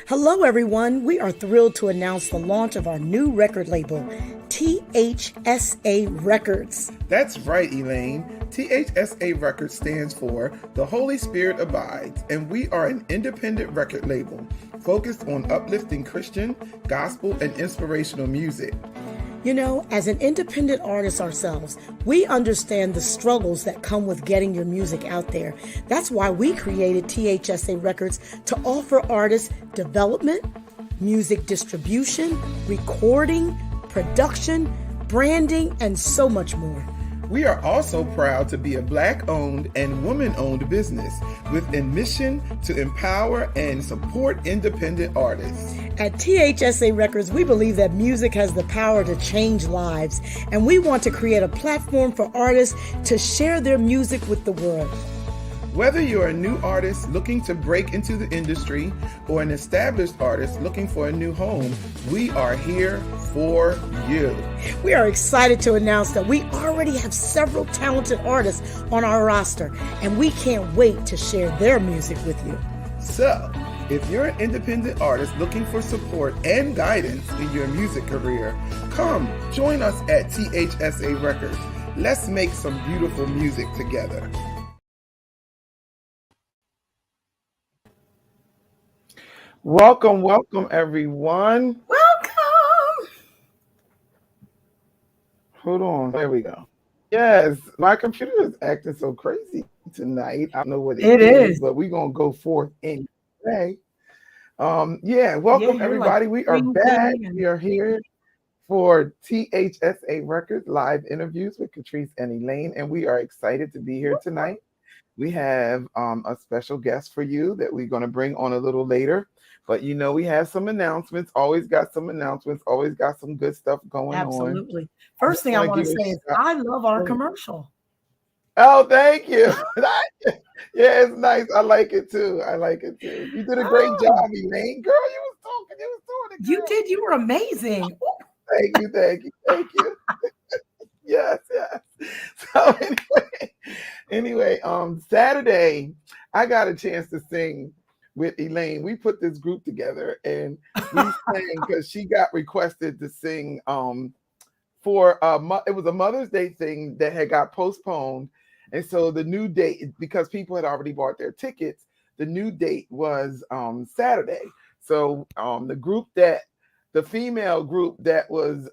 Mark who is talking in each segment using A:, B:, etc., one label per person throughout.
A: Hello, everyone. We are thrilled to announce the launch of our new record label, T.H.S.A. Records.
B: That's right, Elaine. T.H.S.A. Records stands for The Holy Spirit Abides, and we are an independent record label focused on uplifting Christian, gospel, and inspirational music.
A: You know, as an independent artist ourselves, we understand the struggles that come with getting your music out there. That's why we created T.H.S.A. Records to offer artists development, music distribution, recording, production, branding, and so much more.
B: We are also proud to be a Black-owned and woman-owned business with a mission to empower and support independent artists.
A: At T.H.S.A. Records, we believe that music has the power to change lives, and we want to create a platform for artists to share their music with the world.
B: Whether you're a new artist looking to break into the industry or an established artist looking for a new home, we are here for you.
A: We are excited to announce that we already have several talented artists on our roster, and we can't wait to share their music with you.
B: So, if you're an independent artist looking for support and guidance in your music career, come join us at T.H.S.A. Records. Let's make some beautiful music together. Welcome, everyone.
A: Welcome!
B: Hold on, there we go. Yes, my computer is acting so crazy tonight. I don't know what it is, but we're going to go forth anyway. Welcome everybody. We are back. We are here for T.H.S.A. Records live interviews with Katrice and Elaine, and we are excited to be here tonight. We have a special guest for you that we're going to bring on a little later. But you know, we have some announcements, always got some announcements, always got some good stuff going on.
A: Absolutely. First thing I want to say is I love our commercial.
B: Oh, thank you. Yeah, it's nice. I like it too. You did a great job, Elaine. Girl, you was doing it.
A: You did. You were amazing.
B: Thank you. Yes. So anyway, Saturday, I got a chance to sing with Elaine. We put this group together and we sang because she got requested to sing for it was a Mother's Day thing that had got postponed. And so the new date, because people had already bought their tickets, the new date was Saturday. So the female group that was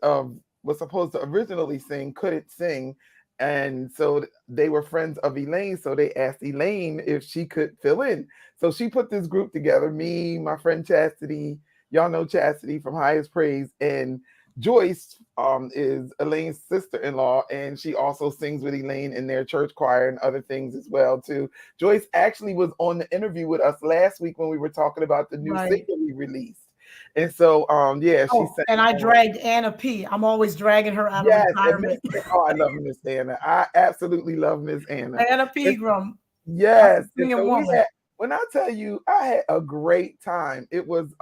B: supposed to originally sing couldn't sing. And so they were friends of Elaine. So they asked Elaine if she could fill in. So she put this group together, me, my friend Chastity, y'all know Chastity from Highest Praise, and Joyce is Elaine's sister-in-law, and she also sings with Elaine in their church choir and other things as well too. Joyce actually was on the interview with us last week when we were talking about the new single we released. And so, she sang.
A: And I dragged Anna P. I'm always dragging her out of retirement.
B: I love Miss Anna. I absolutely love Miss Anna.
A: Anna Pegram.
B: Yes. So when I tell you, I had a great time. It was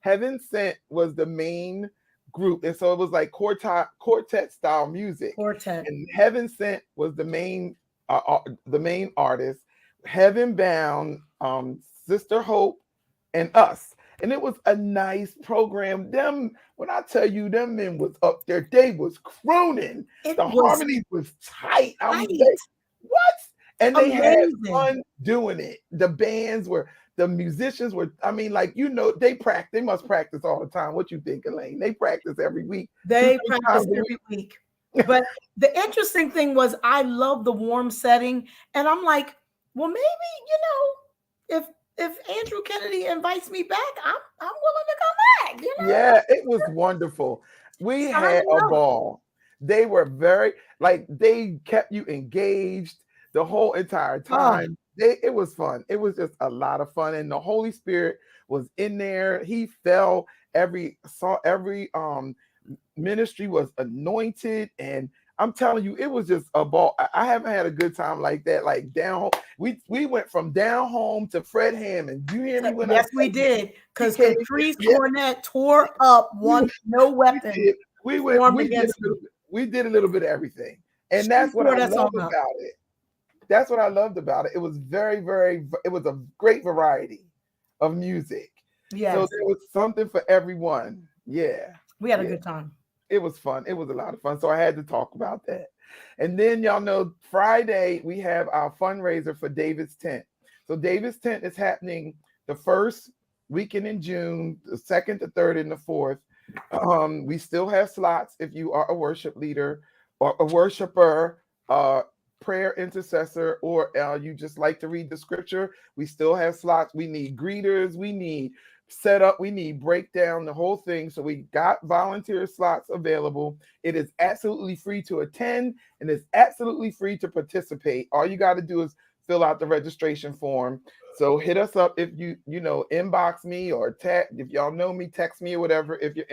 B: Heaven Sent was the main group, and so it was like quartet style music. And Heaven Sent was the main artist. Heaven Bound, Sister Hope, and us. And it was a nice program. When I tell you, them men was up there, they was crooning. Harmonies was tight. What? And they had fun doing it. The musicians were, they must practice all the time. What you think, Elaine? They practice every week.
A: They practice every week. But the interesting thing was I love the warm setting. And I'm like, well, maybe, if Andrew Kennedy invites me back, I'm willing to come back.
B: Yeah, it was wonderful. We had a ball. They were they kept you engaged the whole entire time. It was fun. It was just a lot of fun. And the Holy Spirit was in there. He fell. Every ministry was anointed, and I'm telling you, it was just a ball. I haven't had a good time like that. Like down home, we went from down home to Fred Hammond. You hear me?
A: Yes, we did. Because Caprice Cornett tore up one No Weapon.
B: We did a little bit of everything, and that's what I loved about it. That's what I loved about it. It was it was a great variety of music. So
A: Yes.
B: there was something for everyone. Yeah.
A: We had a
B: Yeah.
A: good time.
B: It was fun. It was a lot of fun. So I had to talk about that. And then y'all know Friday we have our fundraiser for David's Tent. So David's Tent is happening the first weekend in June, the second, the third, and the fourth. We still have slots if you are a worship leader or a worshiper, uh, prayer intercessor, or you just like to read the scripture. We still have slots. We need greeters. We need setup. We need breakdown, the whole thing. So we got volunteer slots available. It is absolutely free to attend and it's absolutely free to participate. All you got to do is fill out the registration form. So hit us up if you know, inbox me or text, if y'all know me, text me or whatever if you're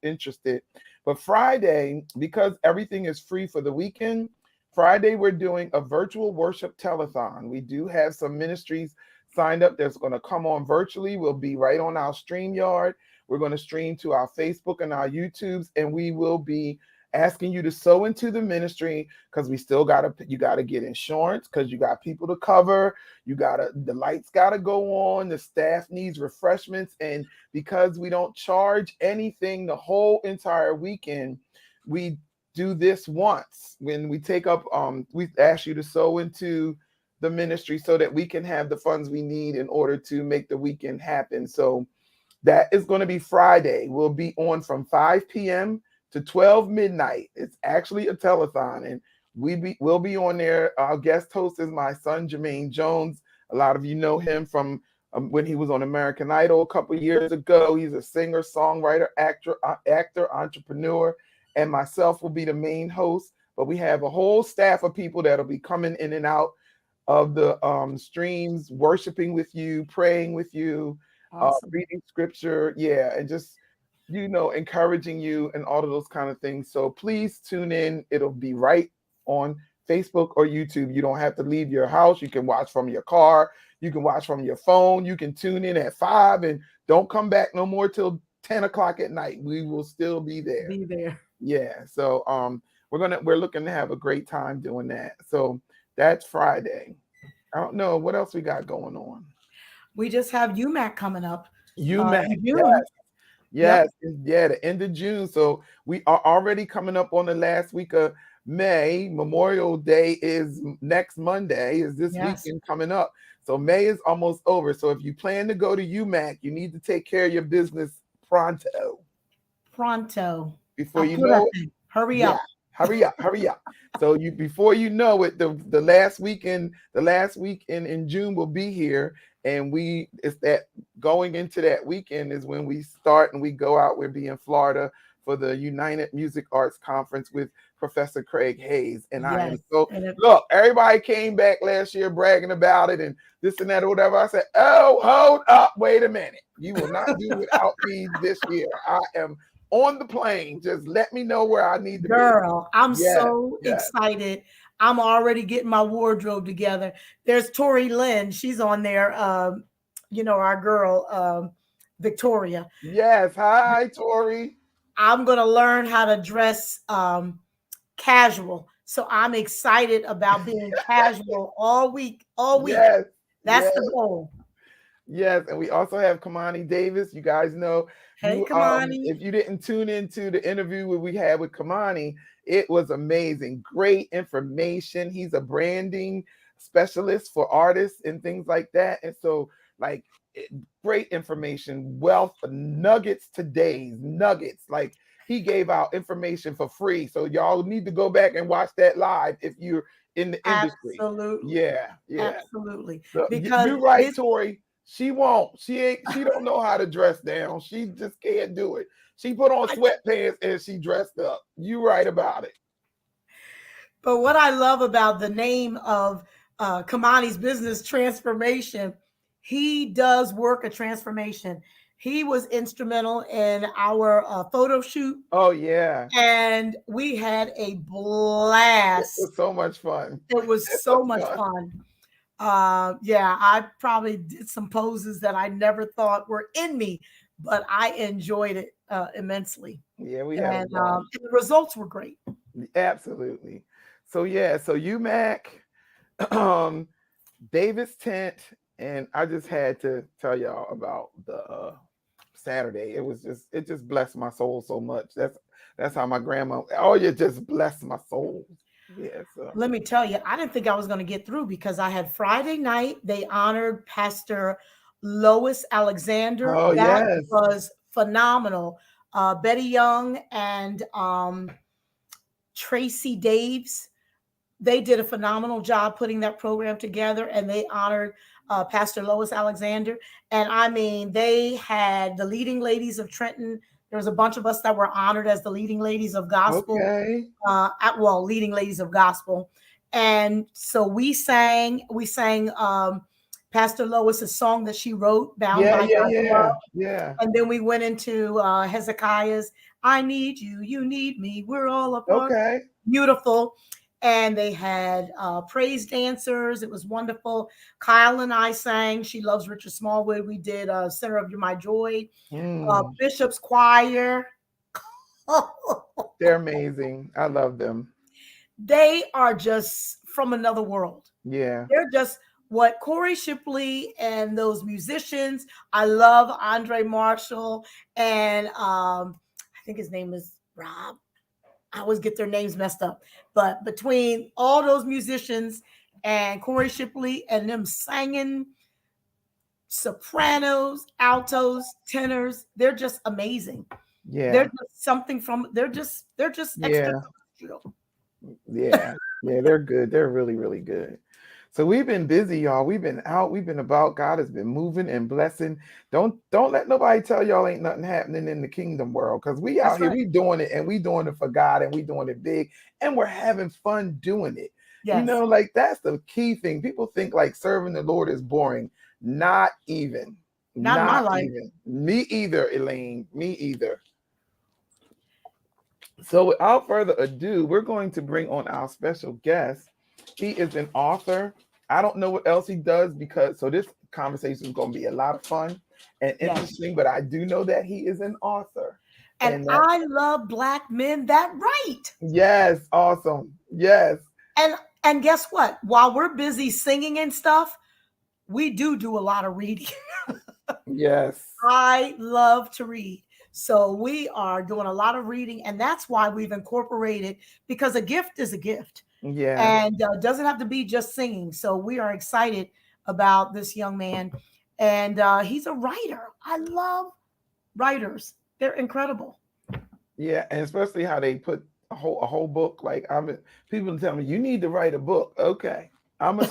B: interested. But Friday, because everything is free for the weekend, Friday we're doing a virtual worship telethon. We do have some ministries signed up that's going to come on virtually. We'll be right on our StreamYard. We're going to stream to our Facebook and our YouTubes, and we will be asking you to sow into the ministry because we still you gotta get insurance because you got people to cover, the lights gotta go on, the staff needs refreshments, and because we don't charge anything the whole entire weekend, we do this once when we take up we ask you to sow into the ministry so that we can have the funds we need in order to make the weekend happen. So that is going to be Friday. We'll be on from 5 p.m. to 12 midnight. It's actually a telethon, and we'll be on there. Our guest host is my son, Jermaine Jones. A lot of you know him from when he was on American Idol a couple years ago. He's a singer, songwriter, actor, entrepreneur, and myself will be the main host. But we have a whole staff of people that'll be coming in and out of the streams, worshiping with you, praying with you,
A: Awesome.
B: reading scripture, yeah, and just encouraging you and all of those kind of things. So please tune in. It'll be right on Facebook or YouTube. You don't have to leave your house. You can watch from your car. You can watch from your phone. You can tune in at 5 and don't come back no more till 10 o'clock at night. We will still be there.
A: Be there.
B: Yeah. So we're looking to have a great time doing that. So that's Friday. I don't know what else we got going on.
A: We just have UMAC coming up
B: UMac,
A: in
B: yes,
A: June. Yep.
B: yes, yeah, the end of June. So we are already coming up on the last week of May. Memorial Day is next Monday, is this
A: Yes.
B: weekend coming up. So May is almost over. So if you plan to go to UMac, you need to take care of your business pronto
A: Pronto.
B: before
A: I'll
B: you
A: put that
B: know it.
A: thing. Hurry
B: Yeah,
A: up.
B: hurry up, hurry up. So you before you know it, the last weekend in June will be here, and it's that going into that weekend is when we start and we go out. We'll be in Florida for the United Music Arts Conference with Professor Craig Hayes, and I am
A: Yes.
B: so
A: And it,
B: look. Everybody came back last year bragging about it and this and that or whatever. I said, "Oh, hold up, wait a minute. You will not do without me this year. I am on the plane. Just let me know where I need to be."
A: girl, I'm
B: Yes,
A: so
B: yes,
A: excited. I'm already getting my wardrobe together. There's Tori Lynn. She's on there. Our girl, Victoria.
B: yes. Hi, Tori.
A: I'm going to learn how to dress casual. So I'm excited about being casual all week, all week.
B: Yes,
A: That's
B: yes,
A: the goal.
B: yes. And we also have Kamani Davis. You guys know
A: Hey,
B: you
A: Kamani.
B: if you didn't tune into the interview we had with Kamani, it was amazing. Great information. He's a branding specialist for artists and things like that. And so like great information, wealth, nuggets today's nuggets. Like he gave out information for free. So y'all need to go back and watch that live if you're in the industry.
A: Absolutely.
B: Yeah, yeah.
A: Absolutely.
B: So
A: Because
B: you're right,
A: this
B: Tori. She won't. She ain't. She don't know how to dress down. She just can't do it. She put on
A: I
B: sweatpants and she dressed up. You right about it.
A: But what I love about the name of Kamani's business transformation, he does work a transformation. He was instrumental in our photo shoot,
B: Oh yeah,
A: and we had a
B: it
A: blast.
B: was so much fun.
A: It was
B: It
A: so
B: was
A: much
B: fun.
A: fun. Yeah, I probably did some poses that I never thought were in me, but I enjoyed it immensely,
B: Yeah, we had a
A: and
B: blast.
A: the results were great.
B: Absolutely. So yeah, so UMac, um, Davis Tent, and I just had to tell y'all about the Saturday. It just blessed my soul so much. That's how my grandma. Oh, you just blessed my soul. Yeah. So.
A: Let me tell you, I didn't think I was going to get through because I had Friday night. They honored Pastor Lois Alexander.
B: Oh
A: That
B: yes.
A: was phenomenal. Betty Young and Tracy Daves, they did a phenomenal job putting that program together, and they honored Pastor Lois Alexander. And I mean, they had the leading ladies of Trenton. There was a bunch of us that were honored as the leading ladies of gospel,
B: Okay.
A: leading ladies of gospel. And so we sang Pastor Lois's song that she wrote, Bound
B: Yeah.
A: by
B: Yeah.
A: God's Love.
B: Yeah. Yeah.
A: And then we went into Hezekiah's I Need You, You Need Me, We're All a Part.
B: Okay.
A: Beautiful. And they had praise dancers. It was wonderful. Kyle and I sang She Loves Richard Smallwood. We did Center of My Joy.
B: Mm,
A: Bishop's Choir.
B: they're amazing. I love them.
A: They are just from another world.
B: Yeah.
A: They're just what Corey Shipley and those musicians. I love Andre Marshall and I think his name is Rob. I always get their names messed up. But between all those musicians and Corey Shipley and them singing sopranos, altos, tenors, they're just amazing. They're
B: Yeah.
A: just something from they're just
B: Yeah.
A: extraterrestrial.
B: Yeah. Yeah. They're good. They're really, really good. So we've been busy, y'all. We've been out. We've been about. God has been moving and blessing. Don't let nobody tell y'all ain't nothing happening in the kingdom world. Because we out
A: That's
B: here,
A: right.
B: we doing it, and we doing it for God, and we doing it big, and we're having fun doing it. You
A: Yes.
B: know, like that's the key thing. People think like serving the Lord is boring. Not even.
A: Not in my
B: Not
A: life.
B: even. Me either, Elaine. Me either. So without further ado, we're going to bring on our special guest. He is an author. I don't know what else he does because so this conversation is going to be a lot of fun and
A: Yes.
B: interesting, but I do know that he is an author.
A: And
B: that,
A: I love Black men that write.
B: yes, awesome. Yes.
A: And guess what? While we're busy singing and stuff, we do a lot of reading.
B: Yes.
A: I love to read. So we are doing a lot of reading, and that's why we've incorporated because a gift is a gift.
B: Yeah.
A: And doesn't have to be just singing. So we are excited about this young man. And he's a writer. I love writers. They're incredible.
B: Yeah, and especially how they put a whole book. Like people tell me you need to write a book. Okay, I'm a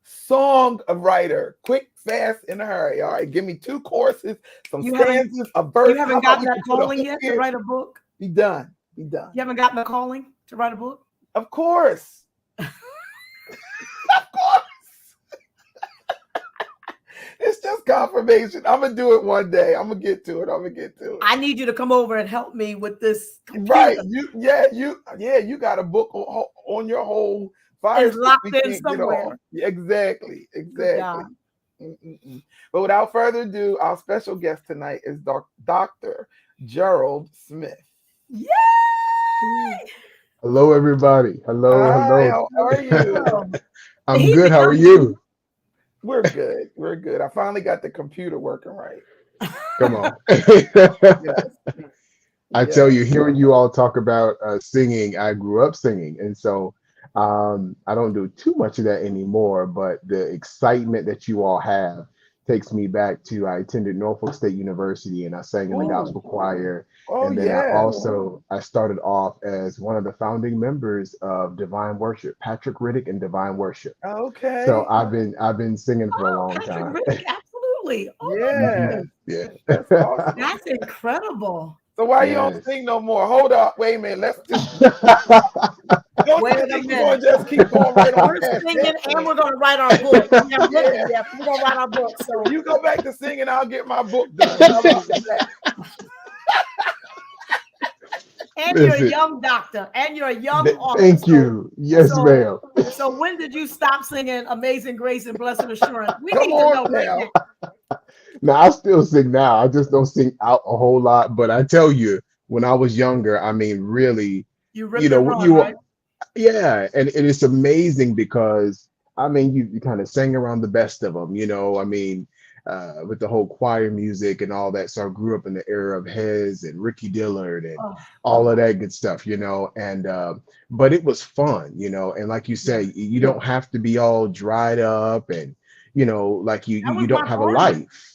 B: song writer. Quick, fast, in a hurry. All right, give me 2 courses, some
A: You haven't
B: stanzas, a verse.
A: you
B: How
A: haven't
B: about
A: gotten
B: we
A: that
B: can put a
A: calling
B: hook
A: yet to
B: here?
A: write a book?
B: Be done. Be done.
A: You haven't gotten the calling to write a book?
B: Of course. Of course. It's just confirmation. I'm gonna do it one day. I'm gonna get to it.
A: I need you to come over and help me with this computer.
B: Right. You got a book on your whole fire
A: It's
B: stick
A: locked
B: we
A: in
B: can't get off.
A: somewhere.
B: Yeah, exactly.
A: Good job.
B: Mm-mm-mm. But without further ado, our special guest tonight is Dr. Gerald Smith.
A: Yay!
C: Hello, everybody. Hello,
B: Hi,
C: hello.
B: how are you?
C: I'm good. How are you?
B: We're good. We're good. I finally got the computer working right.
C: Come on.
B: Yes.
C: I tell you, hearing you all talk about singing, I grew up singing. And so I don't do too much of that anymore, but the excitement that you all have takes me back to I attended Norfolk State University and I sang in the
B: Ooh.
C: gospel choir.
B: Oh,
C: And then
B: yeah.
C: I started off as one of the founding members of Divine Worship, Patrick Riddick and Divine Worship. So
B: Okay.
C: I've been singing for a
A: Oh,
C: long
A: Patrick
C: time.
A: Riddick, absolutely. Oh my
B: Yeah.
A: goodness.
C: Yeah.
B: That's awesome.
A: That's incredible.
B: So why you don't
C: Yes.
B: sing no more? Hold up. Wait a minute. Let's just don't
A: Wait
B: you
A: a
B: think we're
A: minute.
B: gonna just keep going right on
A: We're
B: past
A: singing
B: that
A: and
B: point?
A: we're gonna write our book. We haven't written it
B: Yeah.
A: yet. We're gonna write our book. So
B: You go back to singing, I'll get my book done. How about that?
A: and you're a
C: Listen,
A: young doctor and you're a young author.
C: thank you. Yes, ma'am.
A: So when did you stop singing Amazing Grace and Blessed Assurance? We
B: Come
A: need to know
B: on
A: right
B: now.
A: now.
C: Now I still sing now. I just don't sing out a whole lot. But I tell you, when I was younger, I mean, really,
A: You
C: you
A: rip and
C: know,
A: run,
C: you
A: right?
C: yeah, and it's amazing because I mean, you kind of sang around the best of them, I mean, with the whole choir music and all that. So I grew up in the era of Hez and Ricky Dillard and
A: Oh,
C: all of that good stuff, and but it was fun, and like you
A: yeah.
C: say, you don't have to be all dried up and like you
A: That
C: you,
A: was
C: you
A: my
C: don't have a
A: party.
C: life.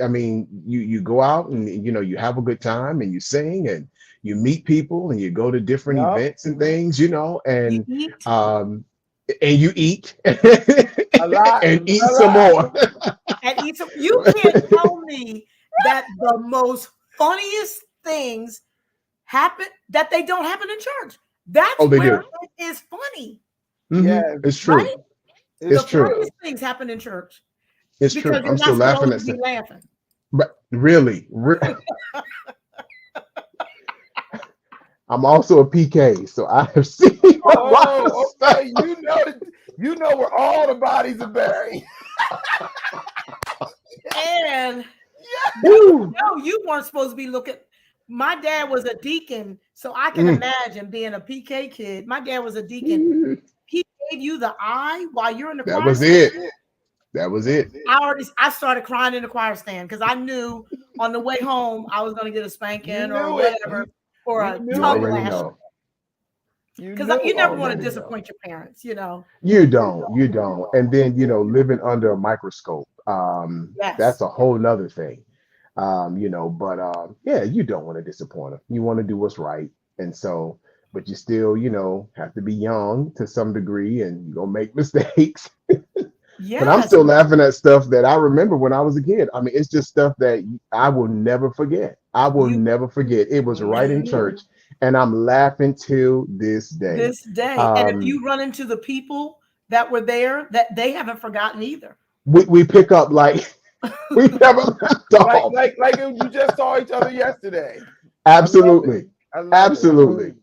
C: I mean, you go out and you have a good time and you sing and you meet people and you go to different
B: Yep.
C: events and things,
A: You
C: and
A: eat
C: um and you eat
B: A lot.
C: and eat
B: A
C: some
B: lot.
C: more.
A: and eat some. You can't tell me that the most funniest things happen that they don't happen in church. That's
C: Oh, they
A: where
C: do.
A: it is funny,
B: Yes.
C: It's
A: right?
C: true.
A: The
C: It's
B: It's
C: true.
B: true.
A: funniest things happen in church
C: It's
A: because
C: true.
A: you're
C: I'm
A: not
C: still laughing
A: supposed
C: at
A: to be laughing.
C: but really, I'm also a PK, so I have seen a lot of
B: Oh,
C: stuff.
B: okay. You know where all the bodies are buried.
A: And
C: Woo.
A: no, you weren't supposed to be looking. My dad was a deacon, so I can
C: Mm.
A: imagine being a PK kid. My dad was a deacon. He gave you the eye while you're in the
C: That
A: choir
C: was
A: stand.
C: it. That was it.
A: I started crying in the choir stand because I knew on the way home I was going to get a
B: You
A: spanking or
B: knew it.
A: whatever or
B: You
A: a
C: You
B: knew
A: tongue
B: it.
C: already
A: lashing
C: know.
B: You
A: because
B: knew
A: you
C: You
A: never
B: it.
A: want to
C: already know.
A: disappoint your parents.
C: You don't. You don't. And then, living under a microscope,
A: Yes,
C: that's a whole nother thing. But yeah, you don't want to disappoint them. You want to do what's right. And so, but you still, have to be young to some degree and you're gonna make mistakes. But I'm
A: yes.
C: still laughing at stuff that I remember when I was a kid. I mean, it's just stuff that I will never forget. I will
A: You
C: never forget. It was right in
B: Mhm.
C: church, and I'm laughing till this day.
A: this day, and if
C: Um,
A: you run into the people that were there, that they haven't forgotten either.
C: we pick up like we never left
B: Like
C: off.
B: like like you just saw each other yesterday. I love it.
C: Absolutely,
B: I love it.
C: absolutely.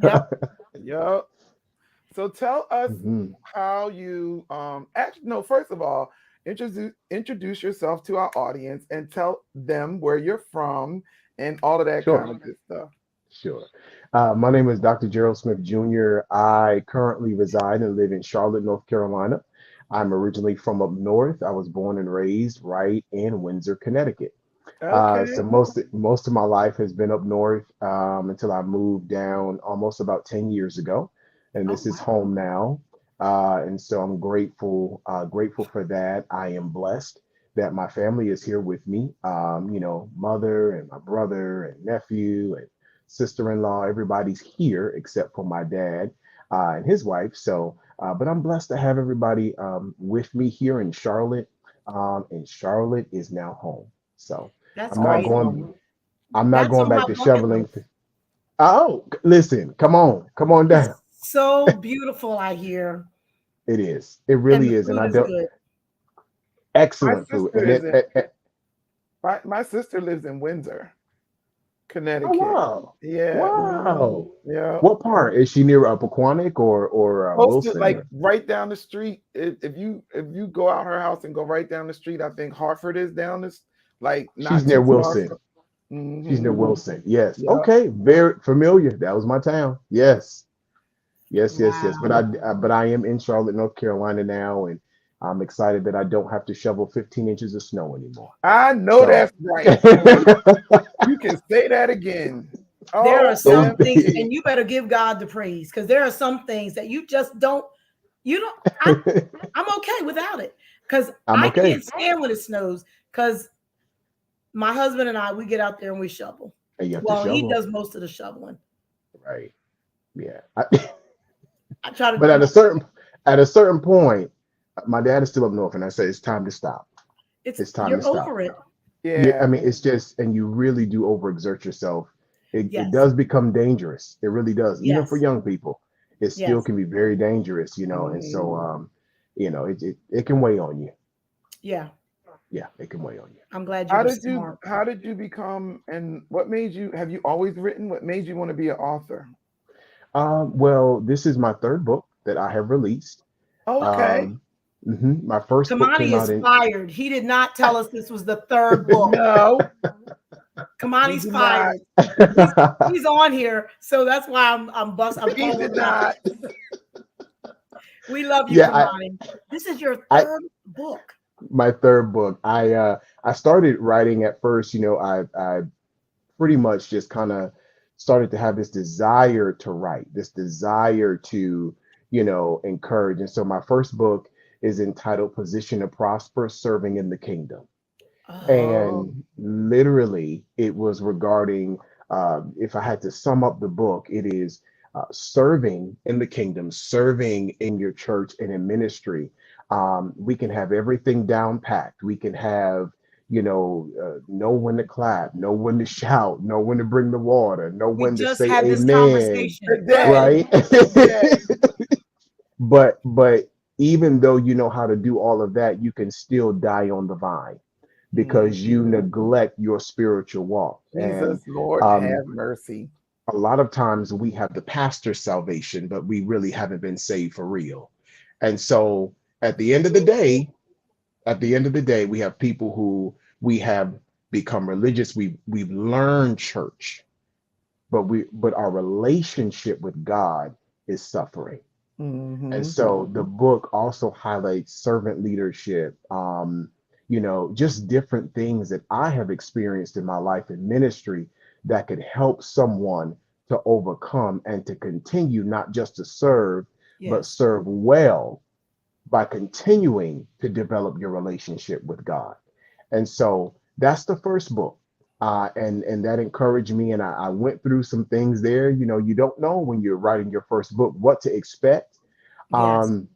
A: Yep.
B: Yep. So tell us
C: Mhm.
B: how you actually no, first of all, introduce yourself to our audience and tell them where you're from and all of that kind
C: Sure.
B: of good stuff.
C: Sure. My name is Dr. Gerald Smith Jr. I currently reside and live in Charlotte, North Carolina. I'm originally from up north. I was born and raised right in Windsor, Connecticut. So
B: Okay.
C: most of my life has been up north until I moved down almost about 10 years ago, and
A: Oh
C: this is
A: wow.
C: home now. And so I'm grateful for that. I am blessed that my family is here with me. Mother and my brother and nephew and sister-in-law, everybody's here except for my dad and his wife. So, but I'm blessed to have everybody with me here in Charlotte. And Charlotte is now home. So.
A: That's
C: I'm not
A: crazy.
C: going. I'm not
A: That's
C: going
A: on my
C: back to
A: bucket
C: shoveling.
A: list.
C: Oh, listen, come on
A: It's
C: down.
A: so beautiful out here,
C: It is. It
A: and
C: really
A: the
C: is, and
A: food
C: I
A: is
C: don't.
A: good.
B: My
C: Excellent food,
B: sister
C: and
B: is
C: it.
B: in my sister lives in Windsor,
C: Oh
B: Connecticut.
C: wow,
B: Yeah. Mhm.
C: wow.
B: Yeah.
C: What part is she near? Paquonic or
B: Close to
C: Wilson?
B: like
C: Or
B: right down the street. If you go out her house and go right down the street, I think Hartford is down this like
C: she's
B: not
C: near
B: too far
C: Wilson.
B: from.
C: She's near
B: Hmm.
C: Wilson. Yes.
B: Yeah.
C: Okay. Very familiar. That was my town. Yes. Yes, yes, yes. But
A: Wow.
C: I am in Charlotte, North Carolina now, and I'm excited that I don't have to shovel 15 inches of snow anymore.
B: I know
C: So
B: that's right. You can say that again.
A: There are
B: Oh
C: those
A: some things,
B: MG.
A: and you better give God the praise because there are some things that you just don't. You don't. I'm okay without it because
C: I'm
A: I
C: okay.
A: can't stand when it snows because my husband and I we get out there and we shovel.
C: And you have to
A: Well, he
C: shovel.
A: does most of the shoveling.
C: Right. Yeah.
A: I try to,
C: But at a certain point, my dad is still up north, and I say it's time to stop.
A: it's
C: It's time to
A: you're
C: stop.
A: over it.
C: Yeah, I
B: Yeah.
C: mean, it's just, and you really do overexert yourself. It
A: Yes,
C: does become dangerous. It really does. Even for
A: yes,
C: young people, it still
A: yes,
C: can be very dangerous. And so,
B: Mhm.
C: it can weigh on you.
A: yeah.
C: Yeah, it can weigh on you.
A: I'm glad
B: How
A: you're
B: did you
A: smart.
B: how did you become and what made you have you always written? What made you want to be an author?
C: Well, this is my third book that I have released.
B: Okay.
C: Um, my first book
A: Kamani
C: came out
A: is
C: in.
A: fired. He did not tell us this was the third book.
B: No, he
A: Kamani's
B: did not.
A: fired. He's he's on here, so that's why I'm
B: He
A: calling
B: did
A: him out.
B: not.
A: We love you,
C: Yeah,
A: Kamani. This is your
C: I
A: third book.
C: my third book. I started writing at first. I pretty much just kind of started to have this desire to write, this desire to, encourage. And so my first book is entitled Position to Prosper, Serving in the Kingdom.
B: Oh,
C: And literally, it was regarding, if I had to sum up the book, it is serving in the kingdom, serving in your church and in ministry. We can have everything down packed. We can have, know when to clap, know when to shout, know when to bring the water, know
A: We
C: when to
A: just
C: say
A: had this
C: amen,
A: conversation. Right.
B: today,
C: right?
B: today.
C: But even though you know how to do all of that, you can still die on the vine because you
B: Mhm.
C: neglect your spiritual walk. And
B: Jesus, Lord,
C: um,
B: have mercy.
C: a lot of times we have the pastor's salvation, but we really haven't been saved for real. And so at the end of the day, we have people who we have become religious. We've learned church, but our relationship with God is suffering. And
B: Hmm.
C: so the book also highlights servant leadership, just different things that I have experienced in my life in ministry that could help someone to overcome and to continue not just to serve, but
A: Yes.
C: serve well by continuing to develop your relationship with God. And so that's the first book. And that encouraged me. And I went through some things there. You don't know when you're writing your first book what to expect.
A: Yes.
C: Um,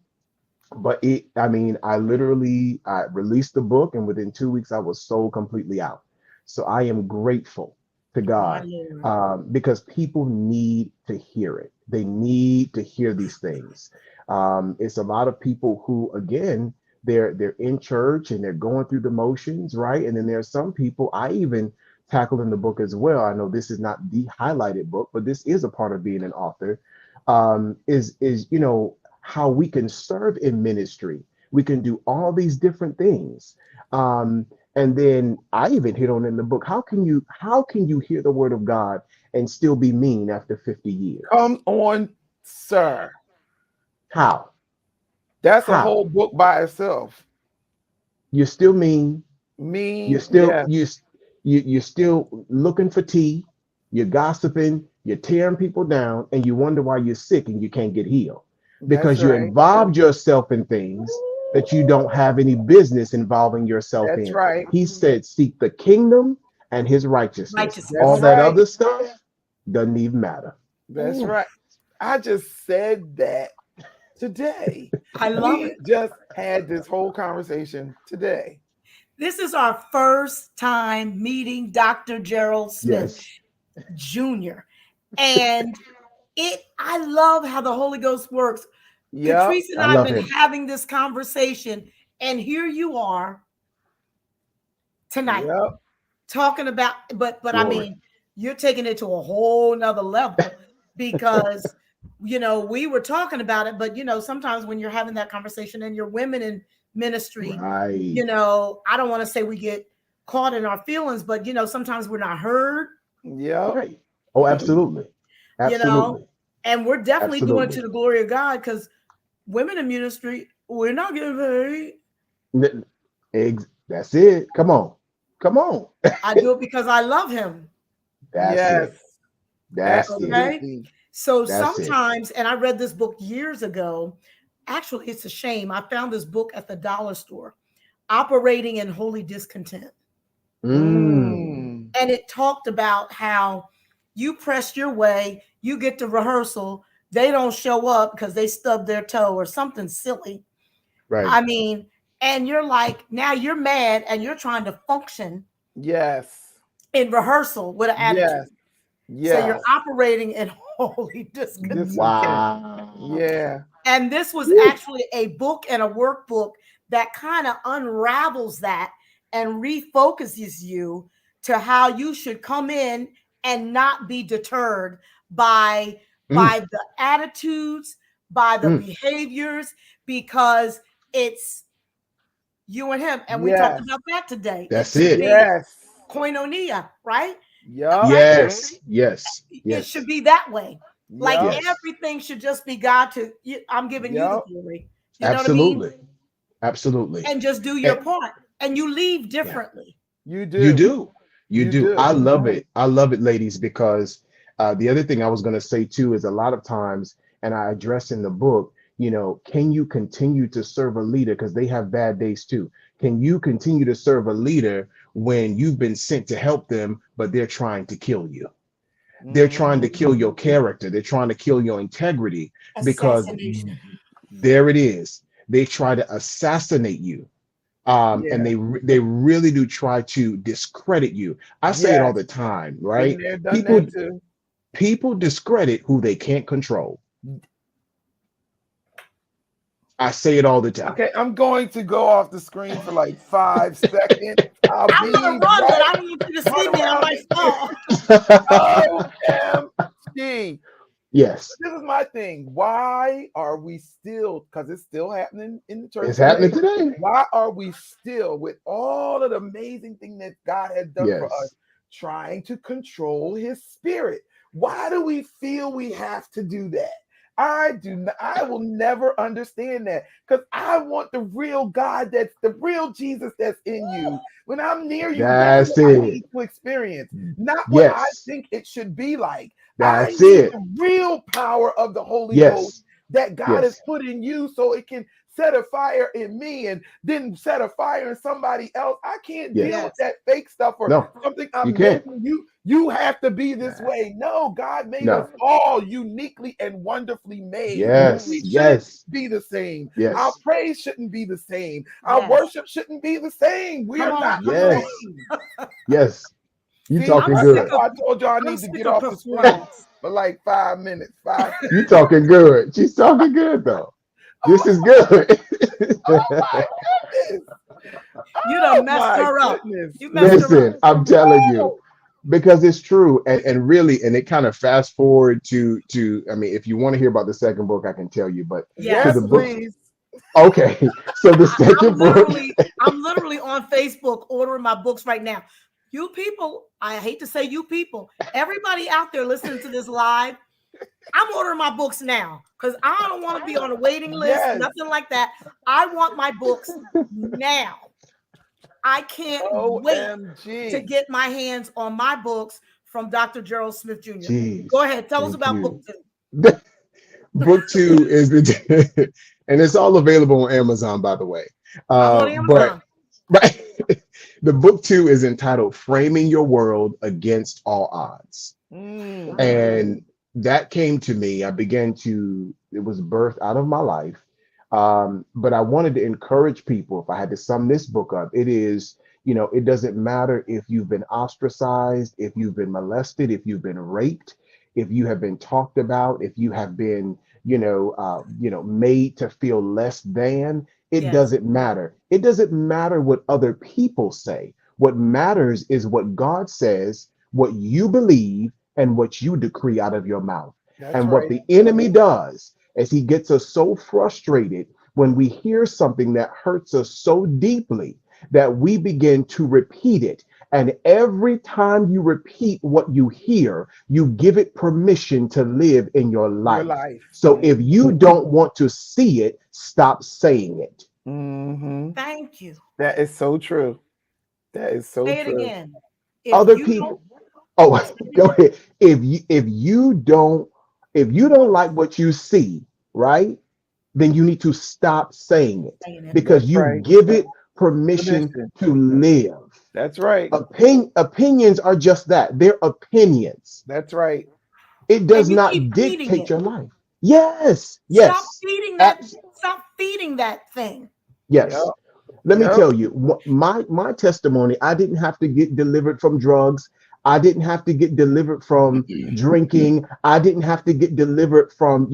C: but I literally I released the book, and within 2 weeks, I was sold completely out. So I am grateful to
A: My
C: God,
A: Lord.
C: because people need to hear it. They need to hear these things. It's a lot of people who, again, they're in church and they're going through the motions, right? And then there's some people I even tackled in the book as well. I know this is not the highlighted book, but this is a part of being an author. Is how we can serve in ministry. We can do all these different things. Um, and then I even hit on in the book, how can you hear the word of God and still be mean after 50 years?
B: Come on, sir.
C: How?
B: That's a
C: How?
B: whole book by itself.
C: You're still mean. You're
B: Mean,
C: still
B: yes,
C: you're still looking for tea. You're gossiping. You're tearing people down, and you wonder why you're sick and you can't get healed
B: that's
C: because you
B: right.
C: involved yourself in things that you don't have any business involving yourself
B: That's
C: in.
B: right.
C: He said, "Seek the kingdom and His righteousness.
B: That's
C: All
A: Righteousness.
C: that
B: right.
C: other stuff doesn't even matter."
B: That's
A: Ooh,
B: right. I just said that today.
A: I love
B: We
A: it.
B: just had this whole conversation today.
A: This is our first time meeting Dr. Gerald Smith
C: Yes.
A: Jr. And I love how the Holy Ghost works.
B: Yep.
A: Katrice and
C: I
A: I have
C: love
A: been
C: him.
A: having this conversation, and here you are tonight
B: Yep.
A: talking about, but I
C: Glory.
A: mean, you're taking it to a whole nother level because we were talking about it, but sometimes when you're having that conversation and you're women in ministry,
C: Right.
A: I don't want to say we get caught in our feelings, but sometimes we're not heard,
B: Yep.
C: Right. Oh, absolutely.
A: you know,
C: Absolutely.
A: and we're definitely doing it to
C: Absolutely.
A: the glory of God because women in ministry, we're not getting paid.
C: That's it. Come on. Come on.
A: I do it because I love him.
C: That's
B: Yes.
C: it. That's it.
A: Okay.
B: Absolutely.
A: So
C: That's it.
A: sometimes, and I read this book years ago. Actually, it's a shame. I found this book at the dollar store, Operating in Holy Discontent.
C: Mm.
B: Mm.
A: And it talked about how you press your way, you get to rehearsal, they don't show up because they stubbed their toe or something silly.
C: Right.
A: I mean, and you're like, now you're mad and you're trying to function
B: Yes.
A: in rehearsal with an
B: Yes.
A: attitude. So you're
B: Yes.
A: operating in holy discontent.
B: Discontent.
C: Wow.
B: Yeah.
A: And this was
C: Woo.
A: actually a book and a workbook that kind of unravels that and refocuses you to how you should come in and not be deterred by
C: Mm,
A: the attitudes, by the
C: mm.
A: behaviors, because it's you and him. And we talked
B: Yes.
A: about that today. It
C: That's
A: should
C: it.
A: be
B: Yes.
A: koinonia, right?
B: Yup.
A: Right?
C: Yes. Yes.
A: It should
C: Yes.
A: be that way. Like
B: Yup.
C: Yes.
A: everything should just be God I'm giving you the
B: Yup.
A: glory. You know what I mean?
C: Absolutely. Absolutely.
A: and just do your
C: And,
A: part, and you leave
C: yeah.
A: differently.
B: You
C: You
B: do.
C: do. You
B: You
C: do.
B: do.
C: I love it. I love it, ladies, because the other thing I was going to say too is a lot of times, and I address in the book, can you continue to serve a leader because they have bad days too? Can you continue to serve a leader when you've been sent to help them, but they're trying to kill you? They're trying to
B: Mhm.
C: kill your character. They're trying to kill your integrity because
A: Assassination.
C: there it is. They try to assassinate you, and
B: Yeah.
C: they really do try to discredit you. I say it all
B: Yes.
C: the time,
B: Been
C: right?
B: there, done
C: People
B: that too.
C: people discredit who they can't control. I say it all the time.
B: Okay, I'm going to go off the screen for like 5 seconds. I'll
A: I'm gonna
B: be
A: run, but I
B: right.
A: don't want you to see
B: Turn
A: me. I
B: around
A: might
B: and get
A: fall.
B: OMG.
C: Yes,
B: This is my thing. Why are we still, because it's still happening in the church
C: it's happening
B: today,
C: today.
B: why are we still, with all of the amazing thing that God has done for us,
C: Yes,
B: trying to control his spirit? Why do we feel we have to do that? I do not, I will never understand that because I want the real God, that's the real Jesus that's in you. When I'm near you, that's
C: that's
B: what I
C: it.
B: need to experience, not what I
C: Yes,
B: think it should be like. I
C: that's
B: need
C: it.
B: the real power of the Holy Ghost
C: Yes,
B: that God has
C: yes,
B: put in you so it can set a fire in me and then set a fire in somebody else. I can't deal
C: yes.
B: with
A: Yes.
B: that fake stuff or
C: No,
B: something
C: you
B: I'm
C: can't.
B: making you have to be this
C: Nah,
B: way. No, God made us
C: no.
B: all uniquely and wonderfully made.
C: Yes,
B: We shouldn't
C: yes,
B: be the same. Our
C: yes,
B: praise shouldn't be the same. Our
A: Yes.
B: worship shouldn't be the same. We
A: Come
B: are
A: on.
B: not
A: Come
B: the
A: on.
C: yes,
B: same.
C: yes. You
B: See,
A: I'm
C: talking
A: sick
B: that's
C: good.
A: of
B: why I told y'all I
A: I'm
B: need to
A: sick
B: get
A: of
B: off the screen
A: performance.
B: for like 5 minutes. 5 minutes.
C: You talking good. She's talking good though. This is
B: Oh,
C: good.
B: oh my goodness.
A: You done
B: Oh
A: messed
B: my
A: her up.
B: goodness.
A: You messed her up.
C: Listen, I'm telling you,
B: Oh,
C: because it's true, and really, and it kind of fast forward to. I mean, if you want to hear about the second book, I can tell you, but to
B: yes,
C: the
A: Yes.
C: book.
B: please.
C: Okay, so the
A: I'm
C: second book.
A: literally I'm literally on Facebook ordering my books right now. You people, I hate to say you people, everybody out there listening to this live, I'm ordering my books now because I don't want to be on a waiting list,
B: Yes.
A: nothing like that. I want my books now. I can't wait to
B: OMG.
A: get my hands on my books from Dr. Gerald Smith Jr. Go
C: Jeez,
A: ahead, tell us
C: thank
A: about book
C: you.
A: two.
C: Book two is the, and it's all available on Amazon, by the way.
A: I'm on
C: But
A: Amazon.
C: right, the book two is entitled "Framing Your World Against All Odds,"
B: Mm.
C: and that came to me. I began to. It was birthed out of my life, but I wanted to encourage people. If I had to sum this book up, it is. It doesn't matter if you've been ostracized, if you've been molested, if you've been raped, if you have been talked about, if you have been made to feel less than. It
A: Yes,
C: doesn't matter. It doesn't matter what other people say. What matters is what God says, what you believe, and what you decree out of your mouth.
B: That's
C: And what
B: right.
C: the enemy does is he gets us so frustrated when we hear something that hurts us so deeply that we begin to repeat it. And every time you repeat what you hear, you give it permission to live in your
B: Your
C: life.
B: life.
C: So if you don't want to see it, stop saying it.
B: Mm-hmm.
A: thank you.
B: That is so true. That is so
A: Say it
B: true.
A: again. If
C: Other
A: you don't
C: people, oh,
A: say it
C: go
A: again,
C: ahead. If you don't like what you see, right? Then you need to stop saying it
A: saying it.
C: because
B: That's
C: you
B: right.
C: give it permission
B: Permission.
C: to live.
B: That's right.
C: Opinions are just that. They're opinions.
B: That's right.
C: It does
A: And you keep
C: not
A: feeding
C: dictate
A: it.
C: your life. Yes,
A: Stop
C: yes,
A: feeding that.
C: abs-
A: Stop feeding that thing.
B: Yep.
C: yes. Let me
B: Yep.
C: tell you, my testimony, I didn't have to get delivered from drugs. I didn't have to get delivered from drinking. I didn't have to get delivered from,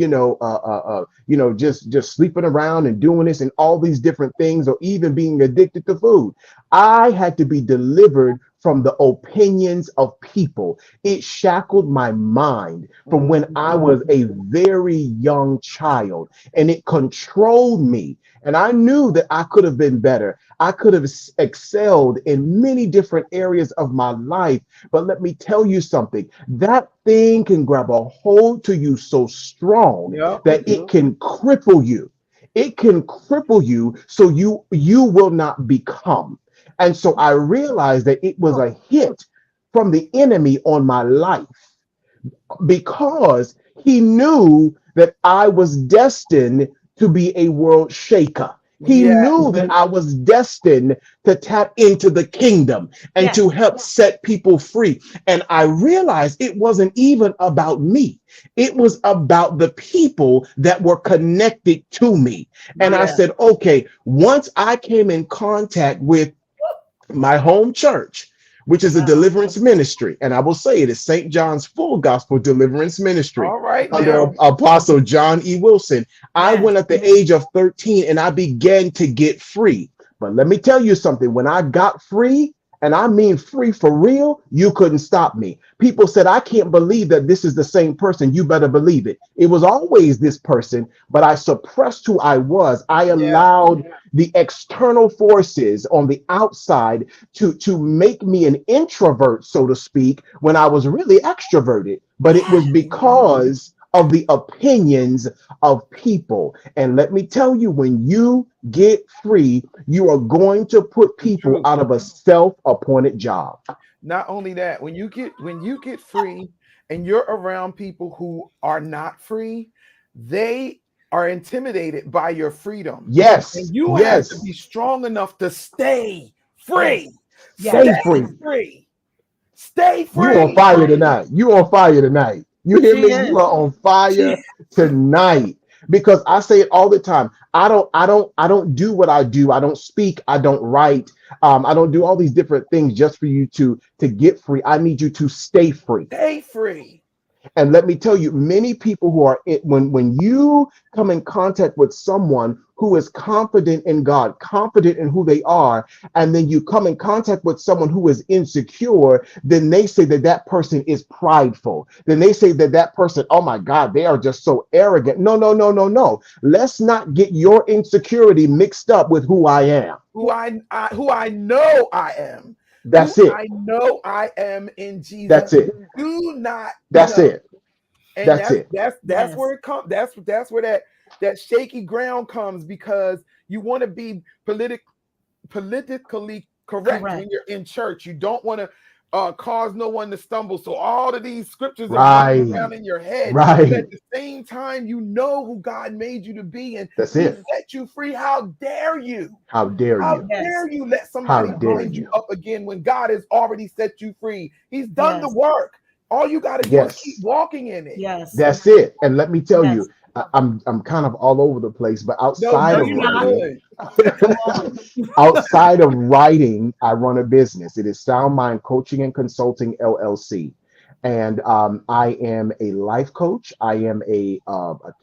C: just sleeping around and doing this and all these different things, or even being addicted to food. I had to be delivered from the opinions of people. It shackled my mind from when I
B: Mhm.
C: was a very young child, and it controlled me. And I knew that I could have been better. I could have excelled in many different areas of my life. But let me tell you something, that thing can grab a hold to you so strong
B: Yep.
C: that it can cripple you. it can cripple you so you will not become. And so I realized that it was a hit from the enemy on my life, because he knew that I was destined to be a world shaker. He
B: Yeah.
C: knew that I was destined to tap into the kingdom and
A: Yes.
C: to help set people free. And I realized it wasn't even about me. It was about the people that were connected to me. And I
B: Yeah.
C: said, okay, once I came in contact with my home church, which is a deliverance ministry. And I will say it is St. John's Full Gospel Deliverance Ministry
B: All right
C: under
B: now.
C: Apostle John E. Wilson. I
A: Yes.
C: went at the age of 13 and I began to get free. But let me tell you something, when I got free, and I mean free for real, you couldn't stop me. People said, I can't believe that this is the same person. You better believe it. It was always this person, but I suppressed who I was. I
B: Yeah.
C: allowed the external forces on the outside to make me an introvert, so to speak, when I was really extroverted. But it was
A: Yes.
C: because of the opinions of people. And let me tell you, when you get free, you are going to put
B: The
C: people
B: truth.
C: out of a self-appointed job.
B: Not only that, when you get free and you're around people who are not free, they are intimidated by your freedom.
C: Yes,
B: And you have to
C: yes.
B: be strong enough to stay
A: Yes.
B: free.
A: Yes.
C: Stay
B: Stay
C: free.
B: free. Stay
C: You on
B: free.
C: fire tonight. You on fire tonight. You hear
A: She
C: me? You
A: is.
C: are on fire
A: She,
C: tonight. Because I say it all the time. I don't do what I do. I don't speak. I don't write. I don't do all these different things just for you to get free. I need you to stay free.
B: Stay free.
C: And let me tell you, many people who are when you come in contact with someone who is confident in God, confident in who they are, and then you come in contact with someone who is insecure, then they say that that person is prideful. Then they say that that person, oh my God, they are just so arrogant. No, no, no, no, no. Let's not get your insecurity mixed up with who I am.
B: Who I know I am. Who
C: That's it.
B: I know I am in Jesus.
C: That's it.
B: Do not,
C: That's it.
B: and
C: That's it.
B: that's
A: yes.
B: where it comes. That's where that shaky ground comes, because you want to be politically correct
A: Correct.
B: when you're in church. You don't want to cause no one to stumble. So all of these scriptures are running
C: Right.
B: around in your head, but
C: Right.
B: at the same time, you know who God made you to be, and
C: That's
B: He
C: it.
B: set you free. How dare you?
C: How dare
B: How
C: you?
A: Yes.
B: dare you let
C: How
B: somebody
C: dare
B: bind you
C: you?
B: up again when God has already set you free? He's done the
A: Yes.
B: work. All you got to do is keep
C: Yes.
B: walking in it.
A: Yes.
C: That's it. And let me tell you,
A: Yes.
C: I'm kind of all over the place, but
B: No,
A: No,
C: outside of
A: you're
B: you're
A: not.
C: writing,
B: good.
A: Come on.
C: outside of writing, I run a business. It is Sound Mind Coaching and Consulting LLC. And I am a life coach. I am a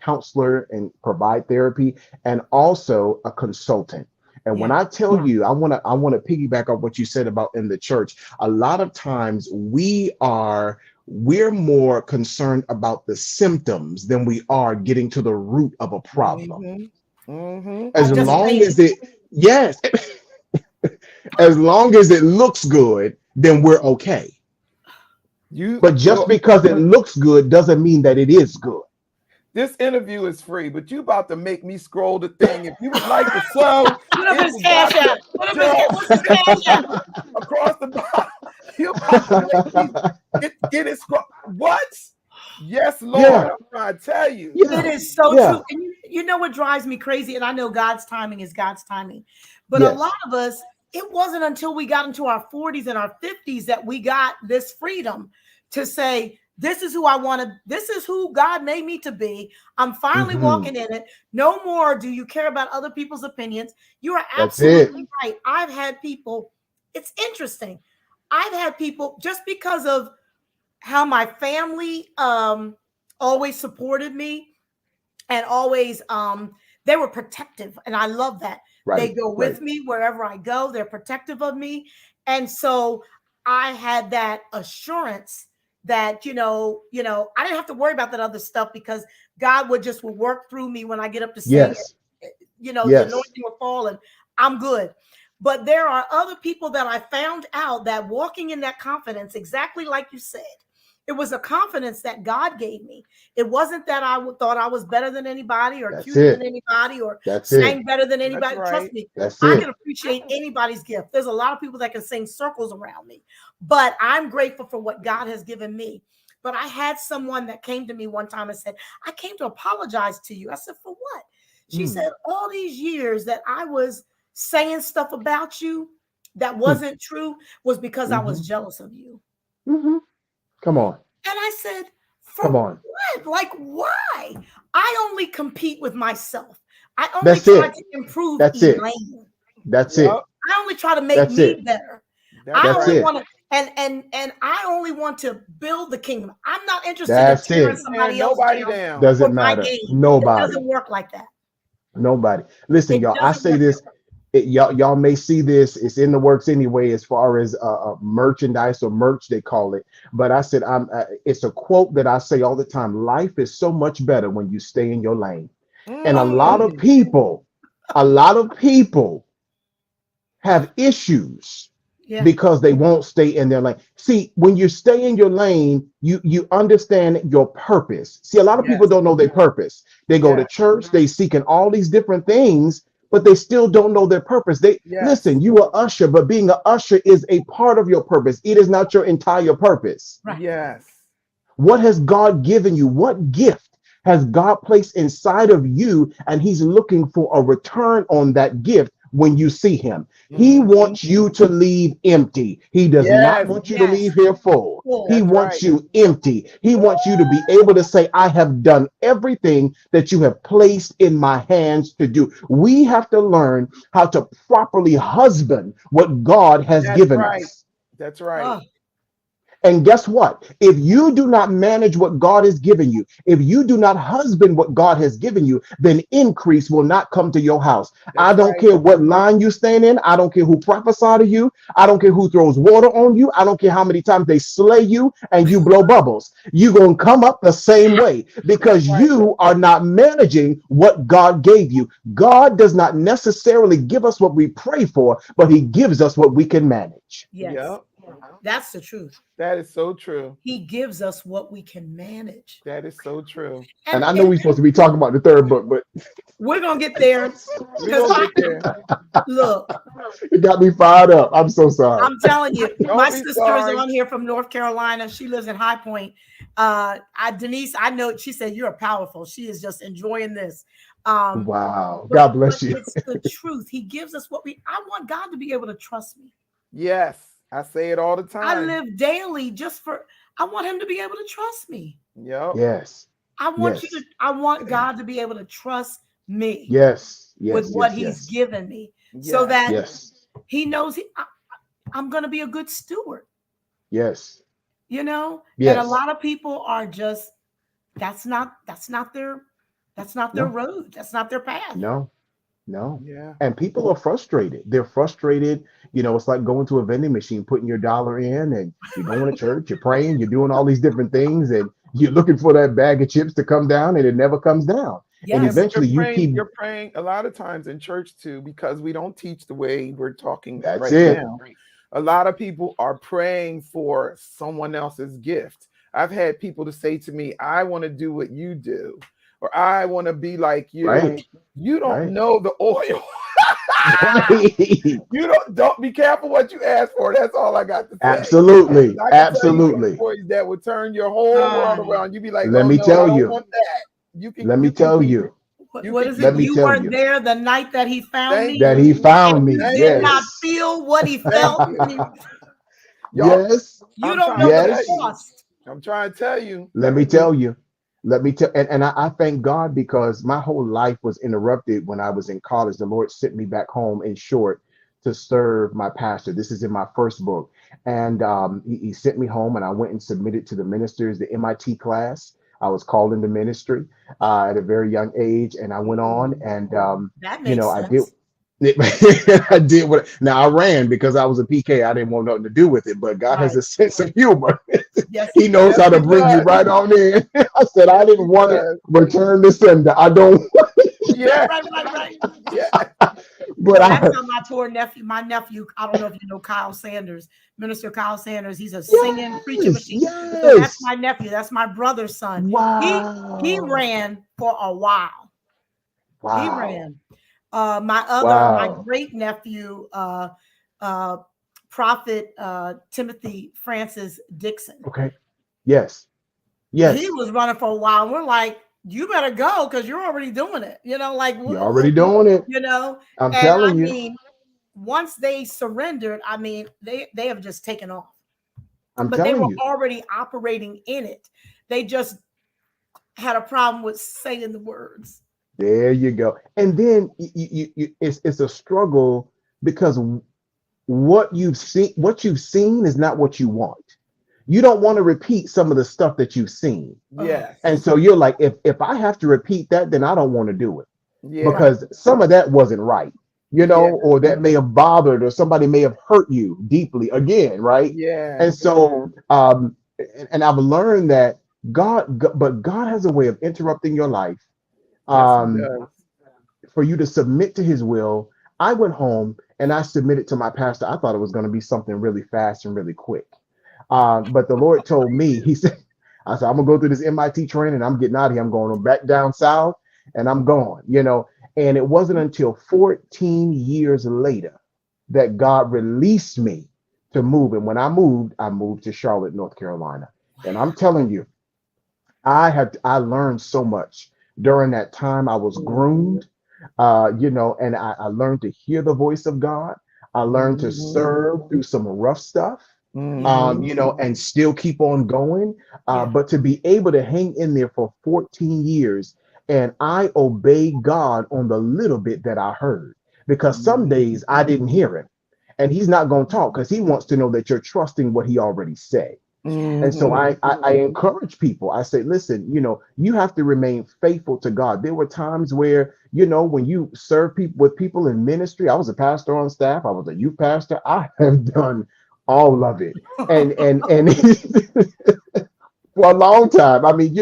C: counselor and provide therapy, and also a consultant. And when
A: Yeah.
C: I tell you, I want to piggyback on what you said about in the church. A lot of times we're more concerned about the symptoms than we are getting to the root of a problem.
B: Mm-hmm. Mm-hmm.
C: As
A: Just
C: long
A: saying.
C: as it, yes, as long as it looks good, then we're okay.
B: You
C: But just
B: look.
C: because it looks good doesn't mean that it is good.
B: This interview is free, but you about to make me scroll the thing. If you would like to sow
A: Put up his
B: into
A: cash
B: Dr.
A: app. Put up his cash.
B: Jones
A: What's his cash app?
B: across the bottom, you about to make me get it scroll. What? Yes, Lord.
C: Yeah,
B: I'm trying to tell you.
A: It
C: yeah,
A: is so
C: yeah,
A: true. And you know what drives me crazy? And I know God's timing is God's timing. But a lot
C: yes,
A: of us, it wasn't until we got into our 40s and our 50s that we got this freedom to say, this is who I want to, this is who God made me to be. I'm finally
C: hmm,
A: walking in it. No more do you care about other people's opinions. You are
C: that's it.
A: absolutely right. I've had people, it's interesting. I've had people just because of how my family always supported me and always they were protective, and I love that. They
C: Right,
A: go
C: right.
A: with me wherever I go. They're protective of me. And so I had that assurance that I didn't have to worry about that other stuff because God would work through me when I get up to sing.
C: Yes,
A: The
C: yes,
A: anointing will fall and I'm good. But there are other people that I found out that walking in that confidence, exactly like you said, It was a confidence that God gave me. It wasn't that I thought I was better than anybody or
C: That's
A: cuter than
C: it.
A: anybody or
C: That's it.
A: sang better than
B: That's
A: anybody. Trust
B: right.
A: me,
C: That's
A: I can
C: it.
A: appreciate anybody's gift. There's a lot of people that can sing circles around me, but I'm grateful for what God has given me. But I had someone that came to me one time and said, I came to apologize to you. I said, for what? She
C: Mm,
A: said, all these years that I was saying stuff about you that
C: mm,
A: wasn't true was because I
C: hmm
A: was jealous of you.
C: hmm Come on.
A: And I said, for
C: Come on.
A: what? Like, why? I only compete with myself. I only
C: That's
A: try
C: it.
A: to improve
C: That's it.
A: Elaine.
C: That's
B: Yep.
C: it.
A: I only try to make
C: That's
A: me
C: it.
A: better.
B: That's
A: I
C: That's
A: only
B: right.
C: it.
A: want to, and I only want to build the kingdom. I'm not interested in
C: That's
A: tearing
C: it.
A: somebody
B: Tearing
A: else
B: nobody
A: down
B: down.
A: for
C: Doesn't
A: my
C: matter.
A: gain. It
C: Nobody.
A: doesn't work like that.
C: Nobody. Listen,
A: It
C: y'all. I
A: doesn't
C: say
A: work that
C: this.
A: way.
C: Y'all may see this. It's in the works anyway, as far as merchandise or merch they call it. But I said, it's a quote that I say all the time. Life is so much better when you stay in your lane. And
B: Mm.
C: a lot of people have issues
A: Yeah.
C: because they won't stay in their lane. See, when you stay in your lane, you understand your purpose. See, a lot of people
B: Yes.
C: don't know their purpose. They go to
B: Yes.
C: church, they seeking all these different things, but they still don't know their purpose. They
B: Yes.
C: listen, you are usher, but being an usher is a part of your purpose. It is not your entire purpose.
A: Right.
B: Yes.
C: What has God given you? What gift has God placed inside of you? And He's looking for a return on that gift when you see Him. He
B: Hmm.
C: wants you to leave empty. He does not
B: Yes.
C: want you to
A: Yes.
C: leave here full. He
A: Full.
B: That's
C: wants
B: right.
C: you empty. He wants you to be able to say, I have done everything that you have placed in my hands to do. We have to learn how to properly husband what God has
B: That's
C: given
B: right.
C: us.
B: That's right.
A: Oh,
C: And guess what? If you do not manage what God has given you, if you do not husband what God has given you, then increase will not come to your house. I
B: That's
C: don't
B: right.
C: care what line you stand in. I don't care who prophesy to you. I don't care who throws water on you. I don't care how many times they slay you and you blow bubbles. You're going to come up the same way
B: That's
C: because
B: right.
C: you are not managing what God gave you. God does not necessarily give us what we pray for, but He gives us what we can manage.
A: yes.
B: Yep.
A: That's the truth.
B: That is so true.
A: He gives us what we can manage.
B: That is so true.
C: And
A: And
C: I know
A: and
C: we're supposed to be talking about the third book, but
A: we're gonna get there
B: We're
A: because
B: gonna
A: I
B: get there.
A: look,
C: it got me fired up. I'm so sorry.
A: I'm telling you, my
B: Don't be
A: sister is
B: sorry.
A: on here from North Carolina. She lives in High Point. Denise, I know she said you're powerful. She is just enjoying this. Um,
C: Wow.
A: but
C: God bless you.
A: it's the truth. He gives us what we. I want God to be able to trust me.
B: Yes. I say it all the
A: I
B: time.
A: live daily just for. I want Him to be able to trust me.
B: Yep.
C: Yes.
A: I want you to.
C: Yes.
A: I want God to be able to trust me
C: Yes.
A: with
C: Yes.
A: what
C: Yes.
A: He's
C: Yes.
A: given me, so
B: Yes.
A: that
C: Yes.
A: He knows I'm going to be a good steward.
C: Yes.
A: And a
C: Yes.
A: lot of people are just that's not their
C: No.
A: road, that's not their path.
C: No. No.
B: Yeah.
C: And people are frustrated. They're frustrated. It's like going to a vending machine, putting your dollar in, and you're going to church, you're praying, you're doing all these different things, and you're looking for that bag of chips to come down, and it never comes down. And
B: Yeah,
A: Yes.
B: but
C: eventually you keep,
B: you're praying a lot of times in church too, because we don't teach the way we're talking
C: that's
B: right
C: it.
B: now. A lot of people are praying for someone else's gift. I've had people to say to me, I want to do what you do, or I want to be like you.
C: Right.
B: You don't
C: Right.
B: know the oil.
C: Right.
B: You don't be careful what you ask for. That's all I got to say.
C: Absolutely.
B: I can tell you some
C: Absolutely.
B: stories that would turn your whole world
A: uh,
B: around. You'd be like,
C: Let
B: oh
C: me
B: no, I
C: tell
B: don't
C: you.
B: want that. You can
C: Let me
B: you can
C: tell
B: keep it.
C: you.
B: You
A: what
B: can
A: is it?
C: Let
B: keep
C: me
B: it.
A: You
C: tell
A: weren't
C: you
A: there the night that he found
B: Thank
A: me,
C: that He
B: you.
A: and
C: found me.
A: you did
B: Thank
A: not
B: you.
C: Yes.
A: feel what he
B: Thank
A: felt
B: you.
A: when he,
B: Y'all,
C: Yes.
A: you
B: I'm
A: don't
B: trying
A: know
B: to
A: the
B: tell
C: Yes.
B: you.
A: cost.
B: I'm trying to tell you.
C: Let me tell you. Let me tell, and I thank God because my whole life was interrupted when I was in college. The Lord sent me back home in short to serve my pastor. This is in my first book. And he sent me home and I went and submitted to the ministers, the MIT class. I was called into ministry at a very young age. And I went on and,
A: That makes
C: I did.
A: sense.
C: I did what now I ran because I was a PK. I didn't want nothing to do with it, but God has
A: Right.
C: a sense of humor.
A: Yes,
C: He
A: he
C: knows
B: Yes,
C: how
A: does.
C: to
B: he
C: bring you
B: does.
C: right on in. I said, I
B: Yes,
C: didn't
B: he
C: want it.
B: does.
C: Return the sender. I don't.
B: Yeah,
A: Right.
B: yeah.
C: But
A: Last time I toured my nephew, I don't know if you know Kyle Sanders, Minister Kyle Sanders. He's a singing preaching
C: yes,
A: machine. So that's
C: yes.
A: my nephew. That's my brother's son. He
C: Wow.
A: ran for a while. He
C: Wow.
A: ran. My
C: Wow.
A: great nephew, uh, Prophet Timothy Francis Dixon.
C: Okay. Yes.
A: He
C: Yes.
A: was running for a while. We're like, you better go because you're already doing it. Like,
C: You're already doing it.
A: you know.
C: I'm
A: And I
C: telling you.
A: mean, once they surrendered, I mean, they have just taken off.
C: I'm
A: But they
C: telling
A: were
C: you.
A: already operating in it. They just had a problem with saying the words.
C: There you go. And then it's a struggle because what you've seen is not what you want. You don't want to repeat some of the stuff that you've seen.
A: Oh,
B: Yes.
C: And so you're like, if I have to repeat that, then I don't want to do it
B: Yeah.
A: right.
C: because some of that wasn't right,
B: Yeah.
C: or that may have bothered or somebody may have hurt you deeply again, right?
B: Yeah.
C: And so, and I've learned that but God has a way of interrupting your life,
B: Yes, he
C: um,
B: does.
C: for you to submit to His will. I went home and I submitted to my pastor. I thought it was going to be something really fast and really quick. But the Lord told me, He said, I said, I'm gonna go through this MIT training. I'm getting out of here. I'm going back down south and I'm gone. And it wasn't until 14 years later that God released me to move. And when I moved to Charlotte, North Carolina. And I'm telling you, I learned so much during that time. I was
B: Mhm.
C: groomed, and I learned to hear the voice of God. I learned to
B: Mhm.
C: serve through some rough stuff,
A: Yeah,
B: Mhm.
C: and still keep on going.
A: yeah.
C: But to be able to hang in there for 14 years and I obey God on the little bit that I heard, because some
B: Mhm.
C: days I didn't hear Him. And He's not going to talk because He wants to know that you're trusting what He already said. And so
B: Mhm.
C: I encourage people. I say, listen, you have to remain faithful to God. There were times where, when you serve people with people in ministry, I was a pastor on staff, I was a youth pastor. I have done all of it. And for a long time. I mean,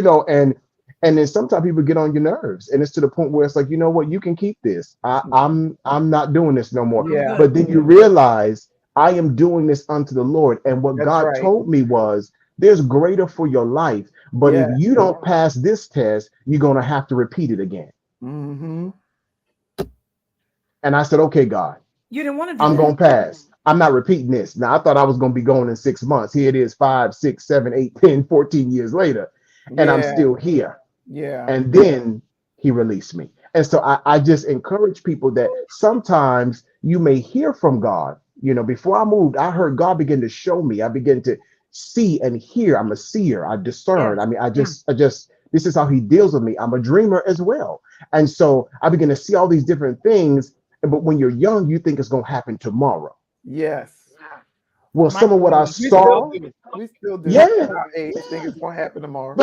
C: and then sometimes people get on your nerves, and it's to the point where it's like, you know what, you can keep this. I'm not doing this no more.
A: I'm
B: Yeah,
A: good.
C: But then you realize I am doing this unto the Lord. And what
B: that's
C: God
B: right.
C: told me was there's greater for your life. But if
B: Yeah.
C: you don't pass this test, you're gonna have to repeat it again.
B: Mhm.
C: And I said, okay, God,
A: You didn't want to do
C: I'm
A: that.
C: gonna pass. I'm not repeating this. Now I thought I was gonna be going in 6 months. Here it is, 5, 6, 7, 8, 10, 14 years later, and I'm
B: Yeah.
C: still here.
B: Yeah.
C: And then He released me. And so I just encourage people that sometimes you may hear from God. Before I moved, I heard God begin to show me. I began to see and hear. I'm a seer. I
A: Yeah.
C: discern. I mean,
A: Mm.
C: this is how He deals with me. I'm a dreamer as well. And so I begin to see all these different things. But when you're young, you think it's going to happen tomorrow.
B: Yes.
C: Well, some of what I
A: Microwave.
B: We still
C: saw,
B: do. We still do.
C: yeah.
B: At our age, think it's gonna happen tomorrow.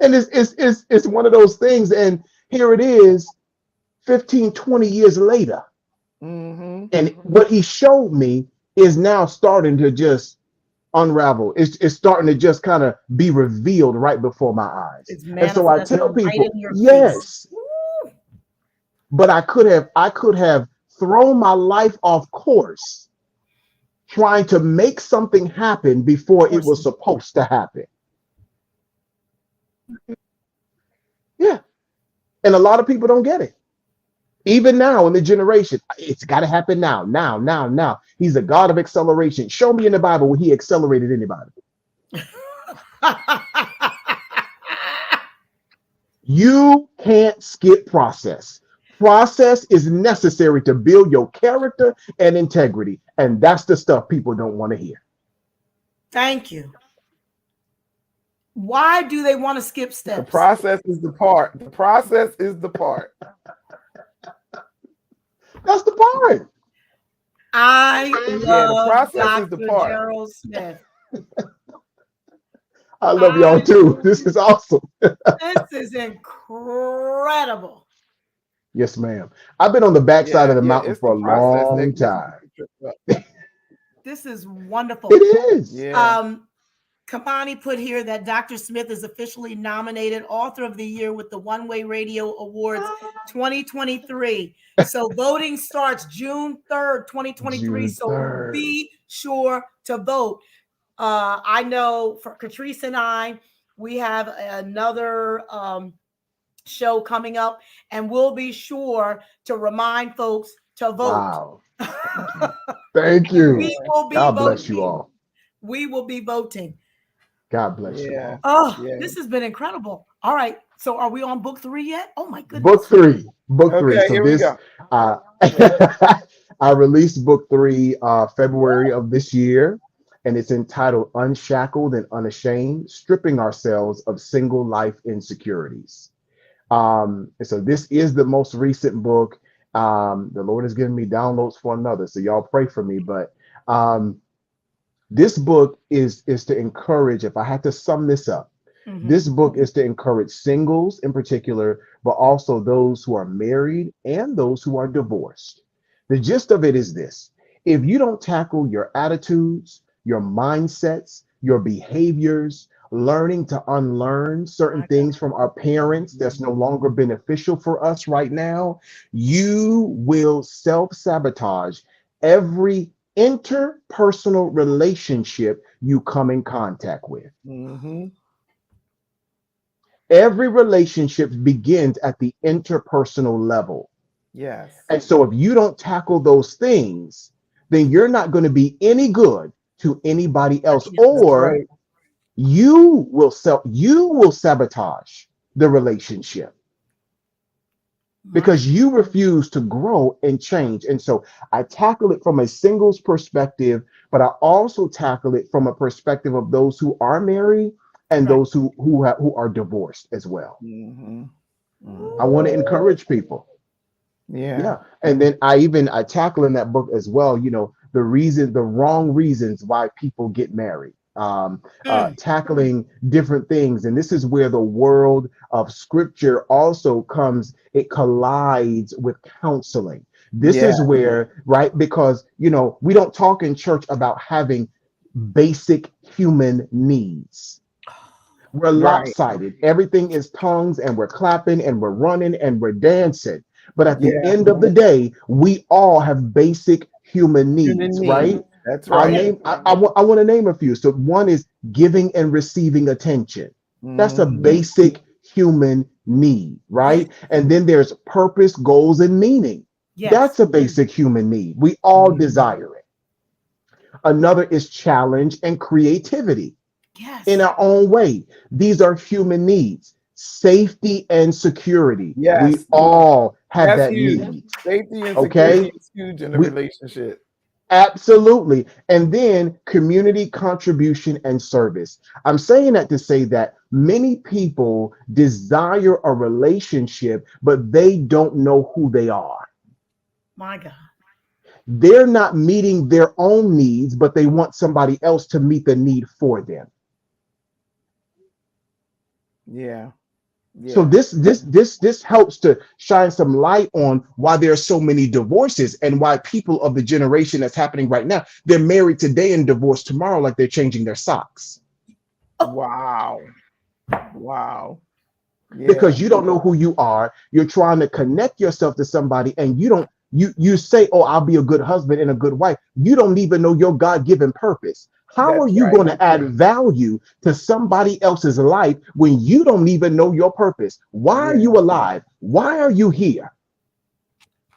C: And it's one of those things. And here it is, 15, 20 years later.
B: Mhm.
C: And what He showed me is now starting to just unravel. It's starting to just kind of be revealed right before my eyes.
A: It's
C: And so I
A: manifesting
C: tell
A: right
C: people,
A: in your face.
C: yes, but I could have thrown my life off course trying to make something happen before it was
A: Forcing.
C: supposed to happen. Yeah. And a lot of people don't get it. Even now in the generation, it's got to happen now, now, now, now. He's a God of acceleration. Show me in the Bible where He accelerated anybody. You can't skip process. Process is necessary to build your character and integrity. And that's the stuff people don't want to hear.
A: Thank you. Why do they want to skip
B: The
A: steps?
B: process is the part. The process is the part.
C: That's the part.
A: I
B: Yeah, the
A: love
B: process is the
A: Dr.
B: part.
A: Gerald Smith.
C: I love y'all
A: I
C: too. This is awesome.
A: This is incredible.
C: Yes, ma'am. I've been on the backside
B: Yeah,
C: of the
B: yeah,
C: mountain
B: it's the
C: for a
B: process
C: long
B: that gets
C: time.
B: people tripped up.
A: This is
C: It
A: wonderful.
C: is.
B: Yeah.
A: Um, Kamani put here that Dr. Smith is officially nominated Author of the Year with the One Way Radio Awards 2023. So voting starts June 3rd, 2023.
C: June
A: So
C: 3rd.
A: be sure to vote. I know for Katrice and I, we have another show coming up, and we'll be sure to remind folks to vote.
C: Wow. Thank you.
A: We will be
C: God bless you
A: voting.
C: all.
A: We will be voting.
C: God bless you
B: Yeah.
C: all.
A: Oh,
B: Yeah.
A: this has been incredible. All right. So are we on book 3 yet? Oh my
C: Book
A: goodness.
C: three. Book three.
B: Okay,
C: So
B: here we
C: this
B: go.
C: uh
B: Yeah.
C: I released book three February of this year, and it's entitled Unshackled and Unashamed, Stripping Ourselves of Single Life Insecurities. And so this is the most recent book. The Lord has given me downloads for another. So y'all pray for me. But this book is to encourage, if I had to sum this up,
A: Mhm.
C: this book is to encourage singles in particular, but also those who are married and those who are divorced. The gist of it is this: if you don't tackle your attitudes, your mindsets, your behaviors, learning to unlearn certain
A: My God.
C: things from our parents that's no longer beneficial for us right now, you will self sabotage every interpersonal relationship you come in contact with.
B: Mm-hmm.
C: Every relationship begins at the interpersonal level.
B: Yes.
C: And so if you don't tackle those things, then you're not going to be any good to anybody else,
B: That's
C: or
B: right.
C: you will sabotage the relationship
A: My
C: because you refuse to grow and change. And so I tackle it from a singles perspective, but I also tackle it from a perspective of those who are married and
A: right.
C: those who are divorced as well.
B: Mm-hmm.
C: I
B: Mm-hmm.
C: want to encourage people.
B: Yeah.
C: Yeah. And then I tackle in that book as well, the wrong reasons why people get married.
A: Mm.
C: Tackling different things. And this is where the world of scripture also comes, it collides with counseling. This
B: Yeah.
C: is where, right? Because, we don't talk in church about having basic human needs. We're
B: Right.
C: lopsided. Everything is tongues, and we're clapping and we're running and we're dancing. But at the
B: Yeah.
C: end of the day, we all have basic human
B: Human
C: needs,
B: needs.
C: right?
B: That's
C: I'll
B: right.
A: Yes.
C: name, I want to name a few. So one is giving and receiving attention. That's a
B: Mm-hmm.
C: basic human need,
A: Yes.
C: right? And then there's purpose, goals, and meaning.
A: Yes.
C: That's a basic human need. We all
B: Mm-hmm.
C: desire it. Another is challenge and creativity in
A: Yes.
C: our own way. These are human needs. Safety and security. We
B: Yes.
C: all have
B: That's
C: that
B: huge.
C: need.
B: Safety and security
C: Okay.
B: is huge in a
C: We
B: relationship.
C: absolutely. And then community contribution and service. I'm saying that to say that many people desire a relationship, but they don't know who they are.
A: My God.
C: They're not meeting their own needs, but they want somebody else to meet the need for them.
B: Yeah.
C: So
B: Yeah.
C: this helps to shine some light on why there are so many divorces and why people of the generation that's happening right now, they're married today and divorced tomorrow like they're changing their socks
B: Wow. Wow. Yeah.
C: because you don't know who you are. You're trying to connect yourself to somebody and you say, "Oh, I'll be a good husband and a good wife." You don't even know your God-given purpose. How are
B: That's
C: you
B: right.
C: going to add value to somebody else's life when you don't even know your purpose? Why are
B: Yeah.
C: you alive? Why are you here?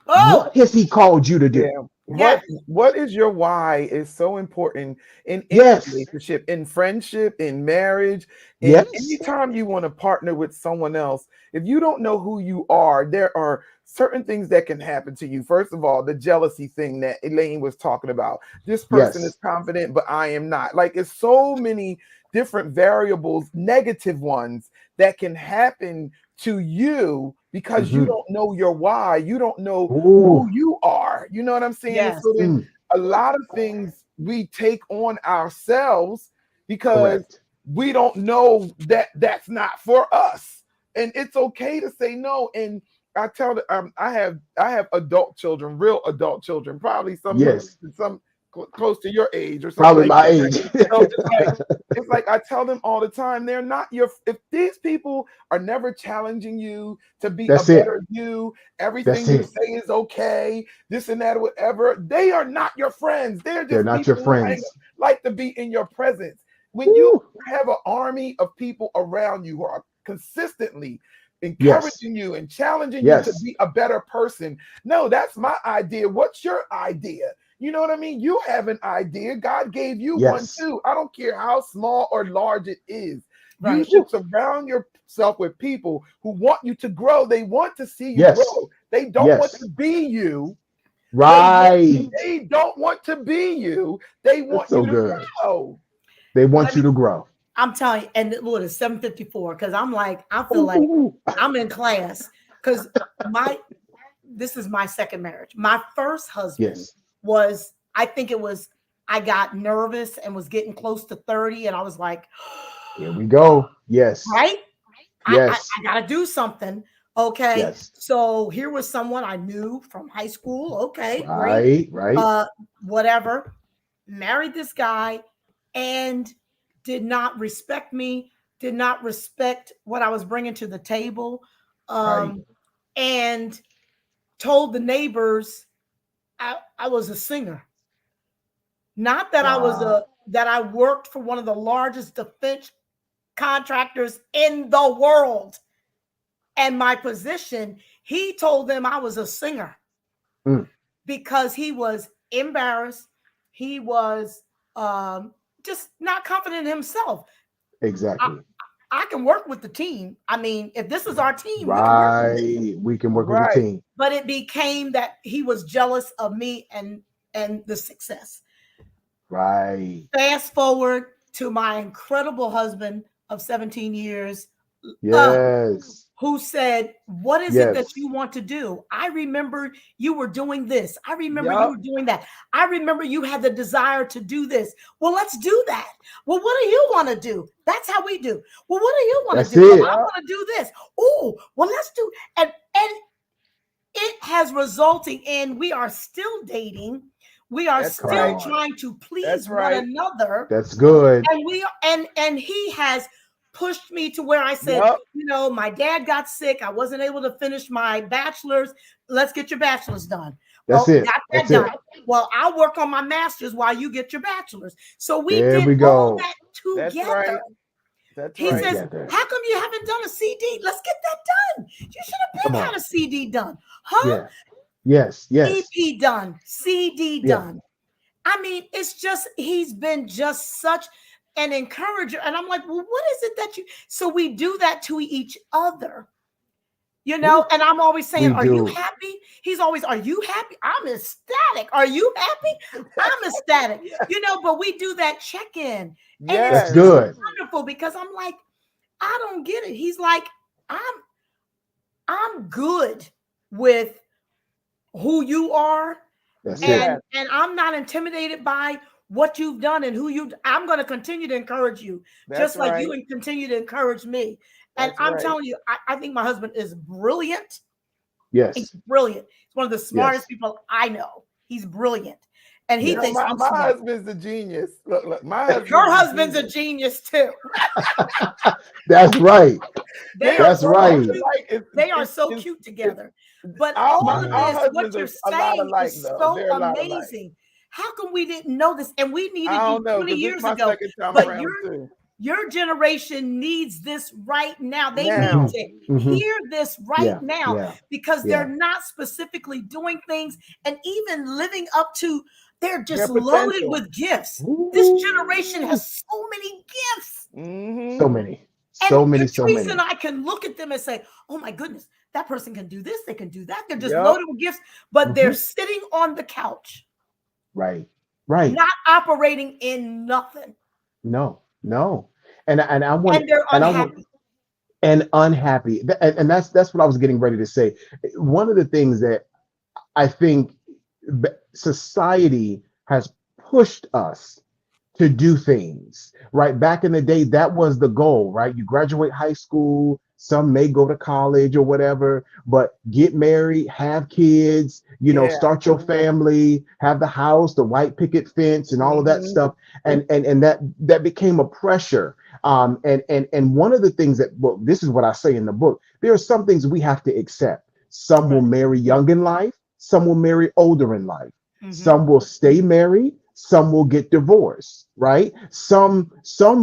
A: Oh,
C: What has he called you to do?
B: Yeah.
A: yes.
B: What is your why is so important in any
C: Yes.
B: relationship, in friendship, in marriage, in
C: Yes.
B: anytime you want to partner with someone else. If you don't know who you are, there are certain things that can happen to you. First of all, the jealousy thing that Elaine was talking about. This person is
C: Yes.
B: confident, but I am not. Like it's so many different variables, negative ones that can happen to you because you
C: Hmm.
B: don't know your why. You don't know
C: Ooh.
B: who you are. You know what I'm saying? And
A: Yes.
B: so then
C: Mm.
B: a lot of things we take on ourselves because
C: Correct.
B: we don't know that that's not for us. And it's okay to say no. And I tell I have adult children, real adult children, probably some
C: Yes.
B: close to your age or something
C: Probably
B: like
C: my
B: that.
C: age.
B: So it's like I tell them all the time, they're not your. If these people are never challenging you to be a
C: That's it.
B: better you, everything
C: That's
B: you
C: it.
B: say is okay, this and that, or whatever. They are not your friends. They're
C: They're
B: just
C: not your
B: people who
C: friends.
B: like to be in your presence. When you
C: Woo.
B: have an army of people around you who are consistently
C: Yes.
B: encouraging you and challenging you to
C: Yes.
B: be a better person. No, that's my idea. What's your idea? You know what I mean? You have an idea. God gave you one
C: Yes.
B: too. I don't care how small or large it is. You
A: Right.
B: should
C: Woo.
B: surround yourself with people who want you to grow. They want to see you
C: Yes.
B: grow. They don't want
C: Yes.
B: to be you.
C: Right.
B: They don't want to be you. They
C: That's
B: want
C: so
B: you to
C: good.
B: grow.
C: They want
A: Let
C: you
A: me,
C: to grow.
A: I'm telling you, and what is 7:54? Because I'm like, I feel
C: Ooh,
A: like
C: ooh, ooh.
A: I'm in class. Because my this is my second marriage. My first husband
C: Yes.
A: was, I think it was, I got nervous and was getting close to 30, and I was like,
C: Here we go. Yes.
A: right?
C: Yes.
A: I gotta do something. Okay.
C: Yes.
A: So here was someone I knew from high school. Okay, great.
C: Right. Right.
A: Uh, whatever. Married this guy and did not respect me, did not respect what I was bringing to the table,
C: Right.
A: and told the neighbors I was a singer. Not that I was
C: Wow.
A: a that I worked for one of the largest defense contractors in the world. And my position, he told them I was a singer
C: Mm,
A: because he was embarrassed. He was just not confident in himself. I,
C: exactly.
A: I can work with the team. I mean, if this is our team, we can work with it.
C: Right. We can work with the
B: Right.
C: team.
A: But it became that he was jealous of me and the success.
C: Right.
A: Fast forward to my incredible husband of 17 years. Uh,
C: Yes.
A: who said, "What is it that
C: Yes.
A: you want to do? I remember you were doing this. I remember you
B: Yup.
A: were doing that. I remember you had the desire to do this. Well, let's do that. Well, what do you want to do? That's how we do. Well, what do you want to
C: That's
A: do? Well,
C: it.
A: I
B: Yup.
A: want to do this. Oh, well, let's do and it has resulted in we are still dating. We are
B: That's
C: Come
A: still
B: right.
C: on.
A: trying to please
B: That's
A: one
B: right.
A: another,
C: That's good.
A: and we and he has pushed me to where I said,
B: Yup.
A: my dad got sick. I wasn't able to finish my bachelor's. Let's get your bachelor's done.
C: That's
A: Oh,
C: it.
A: got that
C: That's
A: done.
C: it.
A: Well, I'll work on my master's while you get your bachelor's. So we
C: There
A: did
C: we
A: all
C: go.
A: that
B: That's
A: together.
B: right. That's
A: He
B: right.
A: says,
C: Together.
A: how come you haven't done a CD? Let's get that done. You should have
C: Come
A: been
C: on.
A: had a CD done. Huh?
C: Yeah. Yes. Yes.
A: EP done, CD
C: Yeah.
A: done. I mean, it's just he's been just such an encourager. And I'm like, well, what is it that you so we do that to each other,
C: Woo.
A: and I'm always saying,
C: We
A: are you
C: do.
A: happy? He's always, are you happy? I'm ecstatic. Are you happy? I'm ecstatic.
B: Yeah.
A: But we do that check-in. And it's
C: That's
B: Yes.
A: just
C: good.
A: wonderful because I'm like, I don't get it. He's like, I'm good with who you are,
C: That's it.
B: Yes.
A: and I'm not intimidated by what you've done and I'm going to continue to encourage you
B: That's
A: just like you
B: right.
A: and continue to encourage me. And
B: That's
A: I'm
B: right.
A: telling you, I think my husband is brilliant. He's
C: Yes.
A: brilliant. He's one of the smartest
C: Yes.
A: people I know. He's brilliant, and he
B: You know,
A: thinks
C: Yes.
A: I'm
B: my
A: smart.
B: husband's a genius. Look, my
A: Your
B: husband's a
A: husband's a
B: genius.
A: genius too.
C: That's right.
A: They
B: They
A: are
B: are
C: That's
B: so
A: so
B: much
C: right.
A: cute.
B: alike.
A: They are so cute
B: It's
A: together. But all of
B: our
A: this,
C: Man.
A: what
B: husbands
A: you're
B: are a lot
A: saying
B: alike
A: is
B: though.
A: so
B: They're a lot alike.
A: amazing. How come we didn't know this? And we
B: I
A: needed you
B: don't know
A: 20
B: because this is
A: years
B: my
A: ago.
B: second time
A: But
B: around too.
A: your generation needs this right now. They need
B: Now,
A: to
C: Mm-hmm. Mm-hmm.
A: hear this right
C: Yeah.
A: now
C: Yeah.
A: because they're
C: Yeah.
A: not specifically doing things and even living up to, they're
B: their
A: just loaded
B: potential.
A: with gifts. This generation
C: Ooh.
A: has so many gifts.
B: Mm-hmm.
C: So many.
A: And
C: So many. So
A: Katrice and
C: many.
A: I can look at them and say, oh my goodness, that person can do this, they can do that. They're just
B: Yep.
A: loaded with gifts, but
C: Mm-hmm.
A: they're sitting on the couch,
C: Right. Right.
A: not operating in nothing.
C: No. No. And I want
A: And they're
C: and I want
A: unhappy.
C: and unhappy. And that's what I was getting ready to say. One of the things that I think society has pushed us to do things right back in the day. That was the goal, right? You graduate high school, some may go to college or whatever, but get married, have kids,
B: Yeah.
C: start your family, have the house, the white picket fence, and all of that
B: Hmm.
C: stuff. And that became a pressure. And one of the things that, well, this is what I say in the book, there are some things we have to accept. Some will
A: Right.
C: marry young in life, some will marry older in life.
A: Mm-hmm.
C: Some will stay married, some will get divorced, right? Some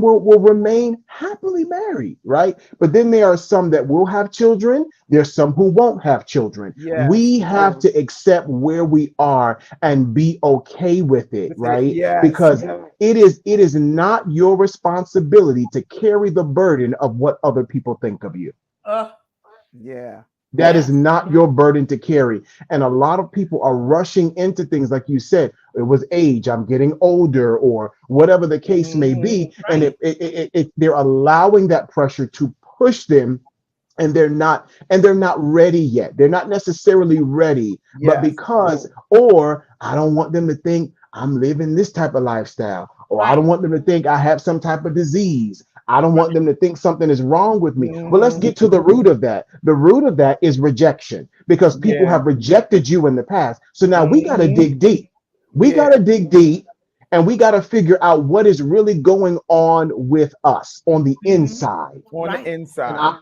C: will remain happily married, right? But then there are some that will have children, there's some who won't have children.
B: Yes.
C: We have to accept where we are and be okay with it,
B: With it.
C: right?
B: Yes.
C: Because it is not your responsibility to carry the burden of what other people think of you.
A: Uh,
B: Yeah.
C: That is
A: yes.
C: not your burden to carry. And a lot of people are rushing into things, like you said, it was age, I'm getting older, or whatever the case may
B: Hmm.
C: be. And
A: Right.
C: they're allowing that pressure to push them, and they're not ready yet. They're not necessarily ready, but
B: Yes.
C: because, or I don't want them to think I'm living this type of lifestyle, or I
A: Right.
C: don't want them to think I have some type of disease. I don't want
A: Right.
C: them to think something is wrong with me. Well, let's
B: Hmm.
C: get to the root of that. The root of that is rejection, because people
B: Yeah.
C: have rejected you in the past. So now we got to
B: Hmm.
C: dig deep. We got
B: Yeah.
C: to dig deep, and we got to figure out what is really going on with us on the
A: Mm-hmm.
C: inside.
B: On the
A: Right.
C: And
B: inside.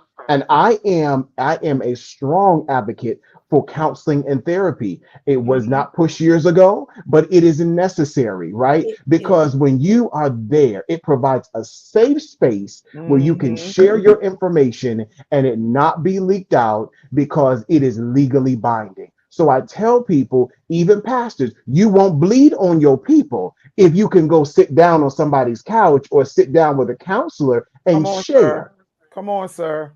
C: I am a strong advocate for counseling and therapy. It was
A: Mm-hmm.
C: not pushed years ago, but it is necessary, right?
A: It is.
C: Because when you are there, it provides a safe space where you can
B: Hmm.
C: share your information and it not be leaked out, because it is legally binding. So I tell people, even pastors, you won't bleed on your people if you can go sit down on somebody's couch or sit down with a counselor
B: Come
C: and
B: on, sir.
C: share.
B: Come on, sir.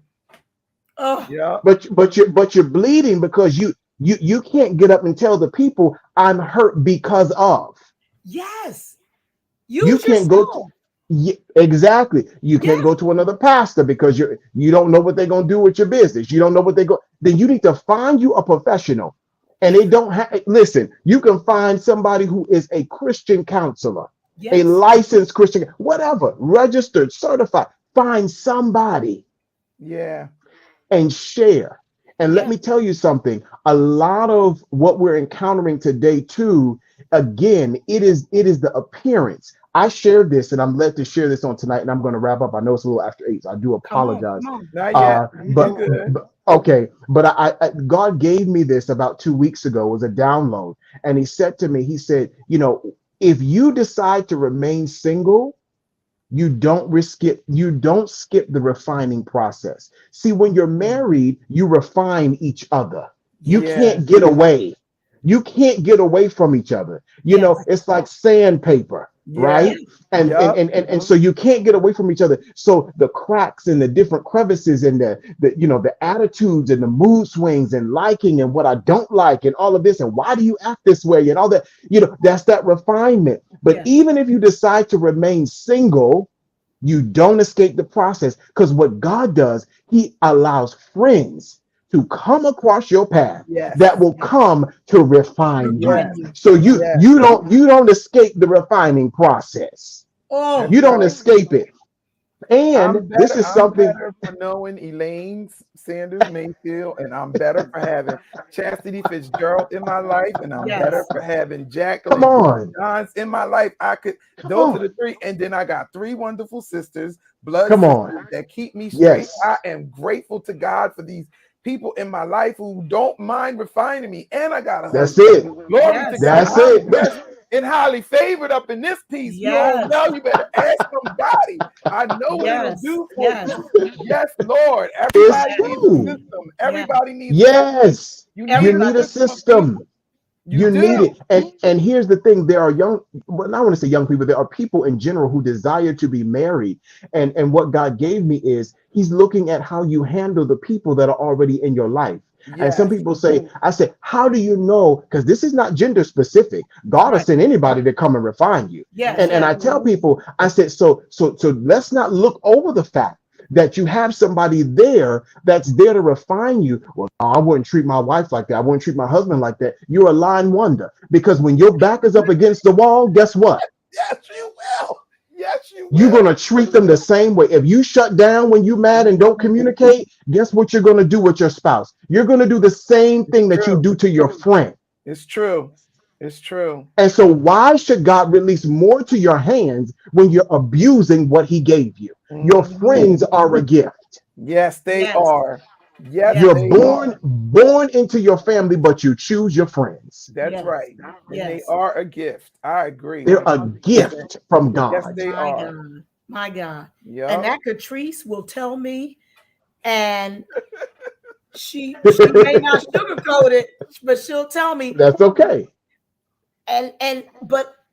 A: Oh,
B: Yep.
C: But you're bleeding because you can't get up and tell the people I'm hurt because of.
A: yes.
C: You
A: Use
C: can't go to,
A: yourself.
C: exactly. You
A: Yeah.
C: can't go to another pastor because you don't know what they're gonna do with your business. You don't know what they go. Then you need to find you a professional. And they don't have, listen, you can find somebody who is a Christian counselor, a
A: Yes.
C: licensed Christian, whatever, registered, certified. Find somebody
B: Yeah.
C: and share. And let
A: Yeah.
C: me tell you something. A lot of what we're encountering today, too, again, it is the appearance. I shared this, and I'm led to share this on tonight, and I'm going to wrap up. I know it's a little after 8, so I do
A: Come on.
C: apologize.
A: Come on.
B: Not yet. You
C: But,
B: good.
C: okay, but God gave me this about 2 weeks ago. It was a download, and He said to me, He said, if you decide to remain single, you don't skip the refining process. See, when you're married, you refine each other. You
B: Yes.
C: can't get away. You can't get away from each other.
A: Yes.
C: It's like sandpaper,
B: Yeah.
C: right?
A: Yes.
B: Yup.
C: And so you can't get away from each other. So the cracks and the different crevices and the attitudes and the mood swings and liking and what I don't like and all of this, and why do you act this way and all that, that's that refinement. But
A: Yes.
C: even if you decide to remain single, you don't escape the process, because what God does, He allows friends to come across your path
B: Yes.
C: that will come to refine you.
A: Refine
B: Yes.
A: you.
C: So you
B: Yes.
C: you don't you don't escape the refining process.
B: That's
A: Oh,
C: You don't
B: right.
C: escape it. And
B: I'm
C: this
B: better.
C: is
B: I'm
C: something.
B: better for knowing Elaine Sanders Mayfield, and I'm better for having Chastity Fitzgerald in my life, and I'm better
A: yes.
B: for having
C: Come
B: Jacqueline
C: on.
B: Johns in my life.
C: Come
B: Those are
C: on.
B: the three, and then I got three wonderful sisters, blood
C: Come
B: sisters
C: on.
B: that keep me straight.
C: Yes.
B: I am grateful to God for these people in my life who don't mind refining me, and I got a
C: That's
B: husband.
C: it.
B: Glory to
A: Yes.
B: God.
C: That's
B: I'm
C: it.
B: blessed and highly favored up in this piece. You don't
A: Yes.
B: know. You better ask somebody. I know what it'll
A: Yes.
B: do for
A: Yes.
B: you. Yes, Lord.
C: It's
B: Everybody needs a
C: true.
B: system.
A: Yes.
B: Everybody needs a system.
C: Yes.
B: You need
C: You
B: a
C: need
A: Everybody.
C: a
B: system of
C: system.
B: people. You
C: You need
B: do.
C: it. And here's the thing, there are young, well, I want to say young people, there are people in general who desire to be married. And what God gave me is He's looking at how you handle the people that are already in your life. And some
B: Yes.
C: people say, I said, how do you know? Because this is not gender specific. God will
A: Right.
C: send anybody to come and refine you.
A: Yes.
C: And
A: Yes.
C: I tell people, I said, so let's not look over the fact that you have somebody there that's there to refine you. Well, I wouldn't treat my wife like that. I wouldn't treat my husband like that. You're a lying wonder, because when your back is up against the wall, guess what?
B: Yes, you will. Yes, you
C: You're going to treat them the same way. If you shut down when you're mad and don't communicate, guess what you're going to do with your spouse? You're going to do the same
B: It's
C: thing that you
B: true.
C: do to your friend.
B: It's true. It's true.
C: And so, why should God release more to your hands when you're abusing what He gave you? Your
B: Mhm.
C: friends are a gift.
B: Yes, they
A: Yes.
B: are. Yes,
C: You're
A: Yes.
B: they are.
C: born into your family, but you choose your friends.
B: That's
A: Yes.
B: right. And they
A: Yes.
B: are a gift. I agree
C: They're a
B: 100%.
C: gift from
B: Yes,
C: God.
B: they
A: My
B: are.
A: God. My God. And
B: Yup.
A: that Catrice will tell me, and she may not sugarcoat it, but she'll tell me,
C: That's okay.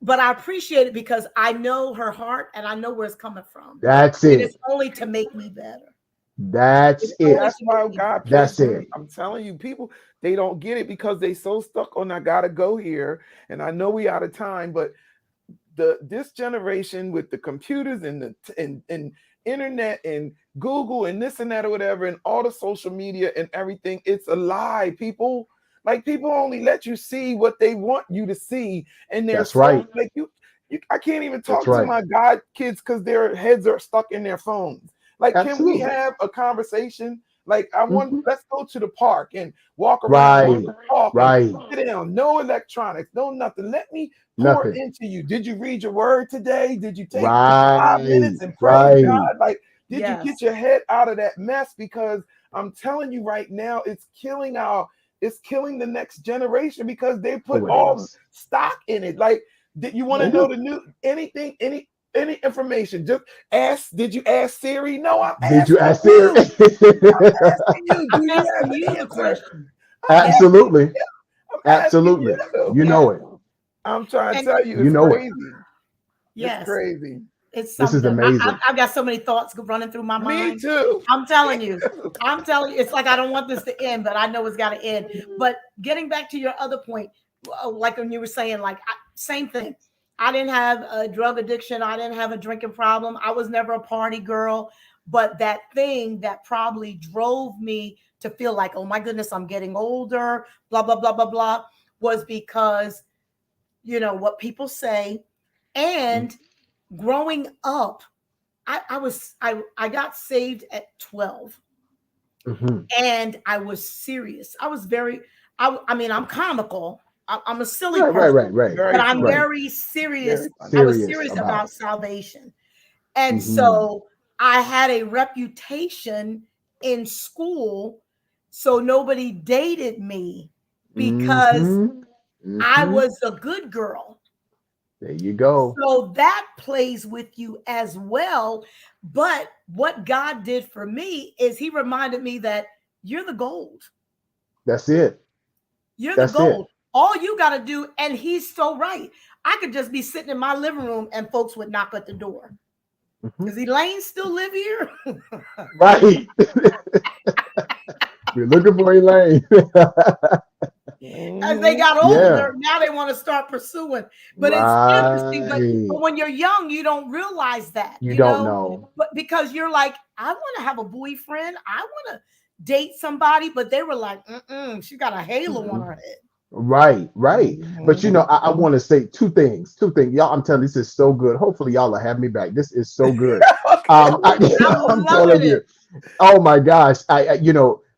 A: but I appreciate it because I know her heart and I know where it's coming from.
C: That's
A: And it's
C: it.
A: only to make me better.
C: That's
A: It's only
C: it.
B: That's
A: to make
B: why
A: me
B: God
A: better.
C: That's
B: placed me.
C: it.
B: I'm telling you, people, they don't get it because they so stuck on I gotta go here. And I know we out of time, but this generation with the computers and and internet and Google and this and that or whatever and all the social media and everything, it's a lie. People like people only let you see what they want you to see, and they're
C: That's
B: so
C: right.
B: like I can't even
C: That's
B: talk to
C: right.
B: my god kids because their heads are stuck in their phones. Like, can we
C: Absolutely.
B: have a conversation? Like, I want
C: Mhm.
B: let's go to the park and walk around and
C: Right.
B: talk and
C: Right.
B: sit down. No electronics, no nothing. Let me pour
C: Nothing.
B: into you. Did you read your word today? Did you take 5 minutes
C: Right.
B: and praise
C: Right.
B: God? Like, did you
A: Yes.
B: get your head out of that mess? Because I'm telling you right now, it's killing the next generation because they put
C: Oh, it
B: all
C: is.
B: stock in it. Like, did you want to
C: They
B: know
C: do.
B: the new anything, any information? Just ask, did you ask Siri? No, I'm
C: Did you
B: asking
C: ask Sarah?
B: you. I'm asking you. Do
A: I'm
B: you
A: asking
B: have
A: you
B: the
A: the
B: answer?
A: question.
B: I'm
A: Yes.
B: asking
C: Absolutely.
B: you. I'm asking
C: Absolutely.
B: you.
C: You
A: Yes.
C: know it.
B: I'm trying to
A: And
B: tell you,
C: You
B: it's
C: know it.
B: crazy. It's
A: yes.
B: crazy.
A: It's
C: This is
A: something.
C: amazing.
A: I've got so many thoughts running through my
B: Me
A: mind.
B: too.
A: I'm
B: Me
A: telling you.
B: too.
A: I'm telling you. It's like I don't want this to end, but I know it's got to end. But getting back to your other point, like when you were saying, like same thing. I didn't have a drug addiction. I didn't have a drinking problem. I was never a party girl. But that thing that probably drove me to feel like, oh my goodness, I'm getting older, blah, blah, blah, blah, blah, was because, what people say. And growing up, I got saved at 12,
C: Mm-hmm.
A: and I was serious. I was very I mean, I'm comical. I'm a silly
C: Right, right,
A: person,
C: right, right,
A: but
B: Very
A: I'm
B: funny.
C: right.
A: very serious.
B: Very funny.
A: I was
C: Serious
A: serious
C: about.
A: about salvation. And
C: Mm-hmm.
A: so I had a reputation in school, so nobody dated me because
C: Mm-hmm.
A: I
C: Mm-hmm.
A: was a good girl.
C: There you go.
A: So that plays with you as well. But what God did for me is He reminded me that you're the gold.
C: That's it.
A: You're the
C: That's it.
A: gold. All you got to do, and He's so right. I could just be sitting in my living room and folks would knock at the door.
C: Mhm.
A: Does Elaine still live here?
C: Right. We're looking for Elaine.
A: As they
B: Mhm.
A: got
C: Yeah.
A: older, now they want to start pursuing. But it's interesting. But
C: Right.
A: when you're young, you don't realize that,
C: You don't know.
A: But because you're like, I want to have a boyfriend, I want to date somebody, but they were like, she got a halo on
C: Mhm.
A: her head.
C: Right, right. But
B: Mhm.
C: I want to say two things. Two things. Y'all, I'm telling you, this is so good. Hopefully, y'all will have me back. This is so good.
B: Okay, I'm
C: I,
B: gonna
A: I'm
B: go.
C: I'm telling
A: loving
C: you.
A: it.
C: Oh my gosh.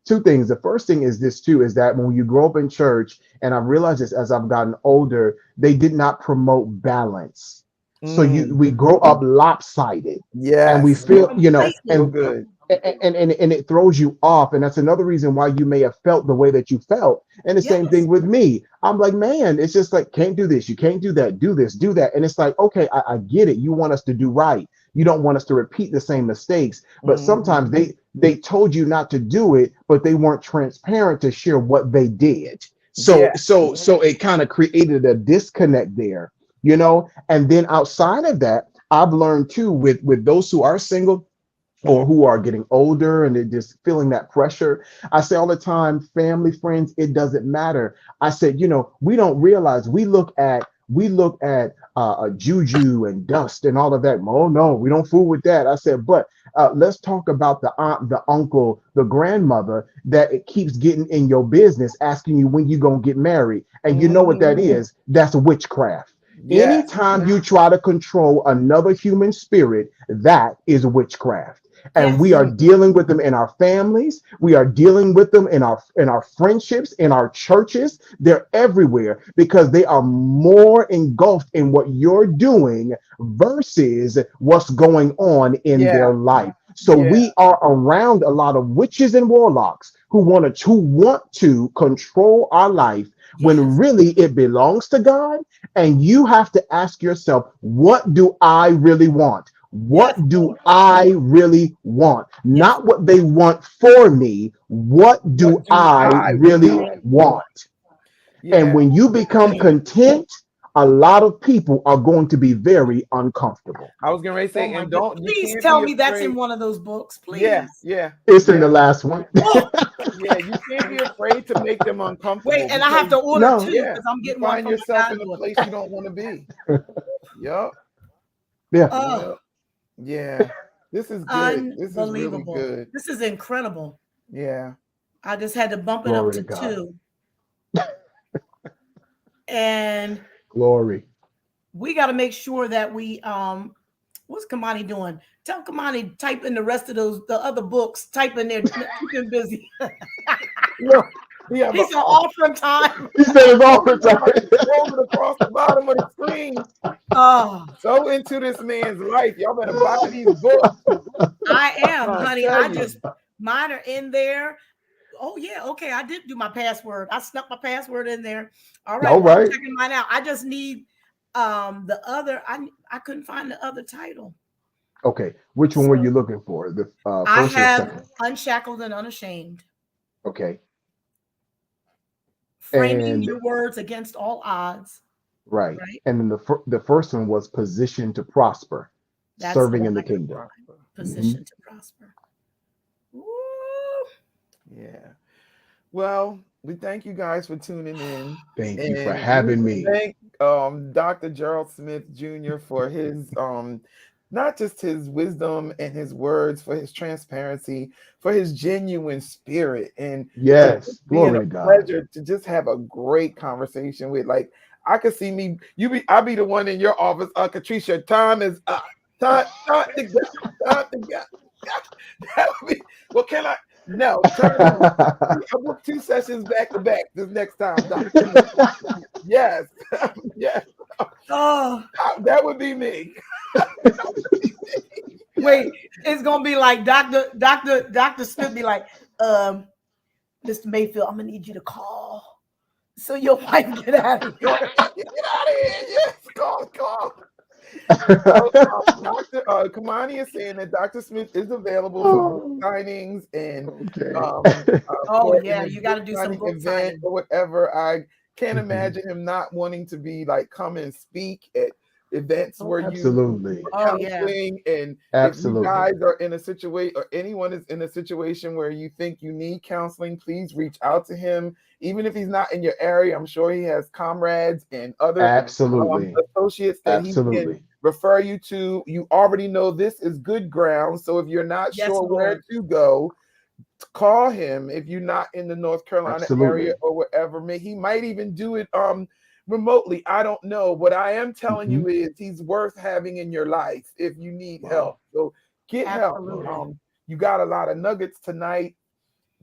C: Two things. The first thing is this too, is that when you grow up in church, and I realized this as I've gotten older, they did not promote balance. So
B: Mm.
C: we grow up lopsided and we
B: Yes.
C: feel,
B: That's so
A: Completely.
B: good.
C: and it throws you off. And that's another reason why you may have felt the way that you felt. And the same
A: Yes.
C: thing with me. I'm like, man, it's just like, can't do this. You can't do that. Do this, do that. And it's like, okay, I get it. You want us to do right. You don't want us to repeat the same mistakes. But
B: Mhm.
C: sometimes they told you not to do it, but they weren't transparent to share what they did. So
B: Yeah.
C: so it kind of created a disconnect there, And then outside of that, I've learned too with those who are single or who are getting older and they're just feeling that pressure. I say all the time, family, friends, it doesn't matter. I said, we don't realize we look at juju and dust and all of that. Oh no, we don't fool with that. I said, but let's talk about the aunt, the uncle, the grandmother that it keeps getting in your business, asking you when you gonna get married. And you know what that
B: Mhm.
C: is? That's witchcraft.
B: Yes.
C: Anytime you try to control another human spirit, that is witchcraft. And
A: Yes.
C: we are dealing with them in our families. We are dealing with them in our friendships, in our churches. They're everywhere because they are more engulfed in what you're doing versus what's going on in
B: Yeah.
C: their life. So
B: Yeah.
C: we are around a lot of witches and warlocks who want to control our life when
A: Yes.
C: really it belongs to God. And you have to ask yourself, what do I really want?
A: Yes,
C: What do
A: Lord.
C: I really want?
A: Yes.
C: Not what they want for me. What do
B: What do
C: I
B: I
C: really
B: want?
C: want? And
B: Yeah.
C: when you become content, a lot of people are going to be very uncomfortable.
B: I was gonna
A: Oh
B: say,
A: my
B: and
A: God.
B: don't, you
A: Please
B: can't
A: tell
B: be
A: me that's in
B: afraid.
A: one of those books.
B: Yeah,
A: Please.
B: yeah,
C: It's in
B: yeah,
C: the last one.
A: Oh,
B: yeah. You can't be afraid to make them
A: wait,
B: uncomfortable
A: and I have
B: because
A: to order
C: No.
A: two
B: yeah,
A: because I'm
B: you
A: getting one
B: find
A: from my
B: yourself in a
A: goddaughter.
B: place you don't want to be. Yep.
C: Yeah.
A: Oh,
B: Yep. Yeah. This is good. This is really
A: unbelievable.
B: good.
A: This is incredible.
B: Yeah.
A: I just had to bump it up
C: Glory to
A: to
C: God.
A: two. And
C: Glory.
A: we got to make sure that we what's Kamani doing? Tell Kamani type in the rest of the other books. Type in there. Keep him busy.
B: Look, we have
A: He's on offering time.
C: He said it's all the
B: somebody
C: time.
B: scrolling across the bottom of the screen.
A: Oh,
B: So into this man's life. Y'all better buy these books.
A: I am,
B: I
A: honey.
B: tell
A: I
B: you.
A: just mine are in there. Oh yeah, okay. I did do my password. I snuck my password in there. All right.
C: All
A: Well, I'm
C: right.
A: checking mine out. I just need the other. I couldn't find the other title.
C: Okay. Which one were
A: So
C: you looking for? The
A: I
C: first or
A: have
C: second?
A: Unshackled and Unashamed,
C: Okay.
A: framing
C: And
A: your words against all odds.
C: right.
A: Right.
C: And then the first one was position to prosper,
A: That's the
C: serving
A: one
C: in
A: I
C: the
A: got.
C: kingdom. Hmm.
A: Position to prosper. Ooh.
B: Yeah. Well, we thank you guys for tuning in.
C: Thank you for
B: And we
C: having me.
B: thank Dr. Gerald Smith Jr. for his not just his wisdom and his words, for his transparency, for his genuine spirit, and for
C: Yes.
B: just being
C: Glory
B: a
C: to God.
B: pleasure to just have a great conversation with. Like, I could see me, I'll be the one in your office, Katrice, your time is up. Time to go. Time to go. That would be, well, can I? No, time is up. I booked 2 sessions back to back this next time, Dr. Smith. Yes. Yes.
A: Oh,
B: That would be me. Yes.
A: wait. It's gonna be like Dr. Smith be like, Mr. Mayfield, I'm gonna need you to call so your wife get out of
B: Go
A: here.
B: ahead. Get out of here. Yes. Call. So, Dr. Kamani is saying that Dr. Smith is available for book
C: Oh,
B: signings and
C: okay.
B: um,
A: Oh
B: for
A: yeah,
B: a
A: you got
B: book
A: to do some
B: signing
A: book
B: event
A: signing.
B: or whatever. I can't
C: Mhm.
B: imagine him not wanting to be like come and speak at events
A: Oh,
B: where you
C: Absolutely.
B: for
A: oh yeah.
B: counseling. And if you
C: Absolutely.
B: guys are in a situation or anyone is in a situation where you think you need counseling, please reach out to him. Even if he's not in your area, I'm sure he has comrades and other
C: Absolutely.
B: associates that he can
C: Absolutely.
B: refer you to. You already know this is good ground. So if you're not
A: Yes,
B: sure where
A: Lord.
B: to go, call him. If you're not in the North Carolina area
C: Absolutely.
B: or wherever, he might even do it remotely. I don't know. What I am telling
C: Hmm.
B: you is he's worth having in your life if you need help.
C: Wow.
B: So get help.
C: Wow.
A: Absolutely.
B: You got a lot of nuggets tonight.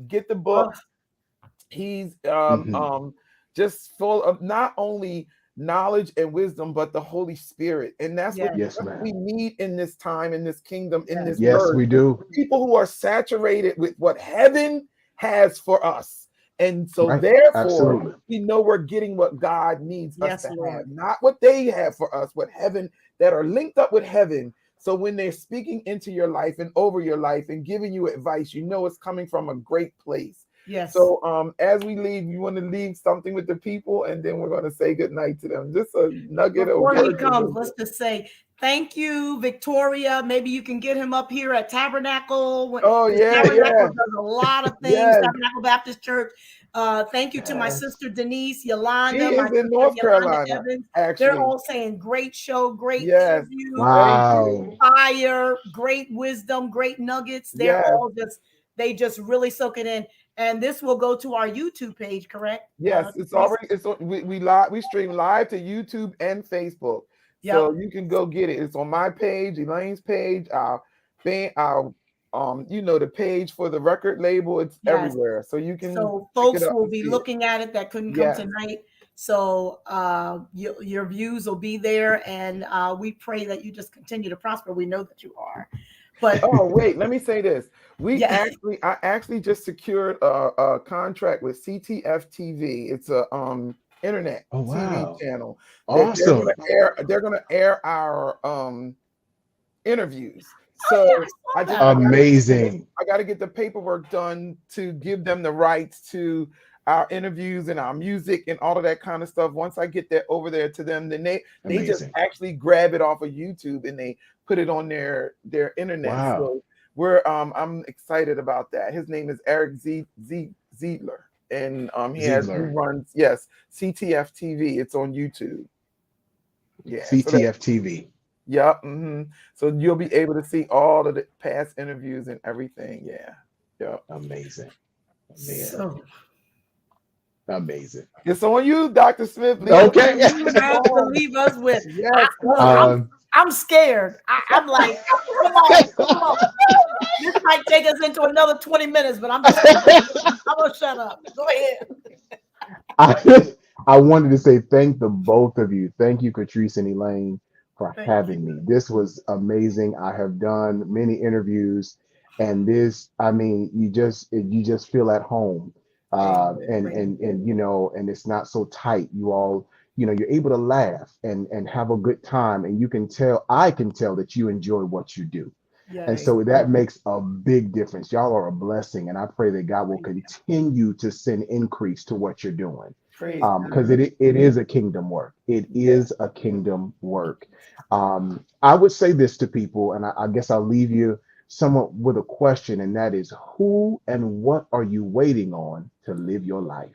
B: Get the
A: Oh,
B: books. He's
C: Hmm.
B: just full of not only knowledge and wisdom, but the Holy Spirit. And
A: yes,
C: Yes,
B: that's what
C: ma'am.
B: we need in this time, in this kingdom, in
A: yes.
B: this
C: Yes,
B: earth.
C: we do.
B: People who are saturated with what heaven has for us. And so
C: Right.
B: therefore,
C: Absolutely.
B: we know we're getting what God needs us
A: Yes,
B: to have,
A: Lord.
B: not what they have for us, what heaven that are linked up with heaven. So when they're speaking into your life and over your life and giving you advice, you know it's coming from a great place.
A: Yes.
B: So as we leave, you want to leave something with the people, and then we're going to say good night to them. Just a nugget of
A: Before he
B: words of
A: comes, let's
B: wisdom.
A: just say thank you, Victoria. Maybe you can get him up here at Tabernacle.
B: Oh
A: Because
B: yeah,
A: Tabernacle
B: yeah,
A: does a lot of things.
B: yes.
A: Tabernacle Baptist Church. Thank you to my
B: Yes.
A: sister Denise,
B: She
A: Yolanda, my
B: is in
A: sister
B: North
A: Yolanda
B: Carolina,
A: Evans. They're
B: actually.
A: all saying great show, great
B: Yes.
A: interview,
B: Thank you.
C: Wow.
A: fire, great wisdom, great nuggets. They're
B: Yes.
A: all just they just really soak it in. And this will go to our YouTube page, correct?
B: Yes, it's already we stream live to YouTube and Facebook. So you can go get it. It's on my page, Elaine's page, our the page for the record label. It's everywhere. So you can
A: So
B: pick it
A: folks
B: up
A: will
B: and
A: be
B: see it.
A: looking at it that couldn't come tonight. So your views will be there, and we pray that you just continue to prosper. We know that you are. But
B: oh wait, let me say this. I actually just secured a contract with CTF TV. It's a internet TV channel.
C: Awesome.
B: They're gonna air our interviews. So I got to get the paperwork done to give them the rights to our interviews and our music and all of that kind of stuff. Once I get that over there to them, then they just actually grab it off of YouTube and they put it on their internet.
C: Wow.
B: So I'm excited about that. His name is Eric Ziedler, and he runs CTF TV. It's on YouTube. Yeah,
C: CTF TV.
B: Yep. So you'll be able to see all of the past interviews and everything. Yeah. Yep.
C: Amazing.
A: Amazing.
B: It's on you, Dr. Smith.
C: Okay.
A: You have to leave us with.
B: Yes.
A: I'm scared. I'm like, come on. This might take us into another 20 minutes, but I'm gonna shut up. Go ahead.
C: I wanted to say thank the both of you. Thank you, Katrice and Elaine, for having me. This was amazing. I have done many interviews, and this, I mean, you just feel at home. And it's not so tight. You all, you're able to laugh and have a good time, and I can tell that you enjoy what you do. And so that makes a big difference. Y'all are a blessing, and I pray that God will continue to send increase to what you're doing. Because it is a kingdom work. It is a kingdom work. I would say this to people, and I guess I'll leave you somewhat with a question, and that is, who and what are you waiting on to live your life?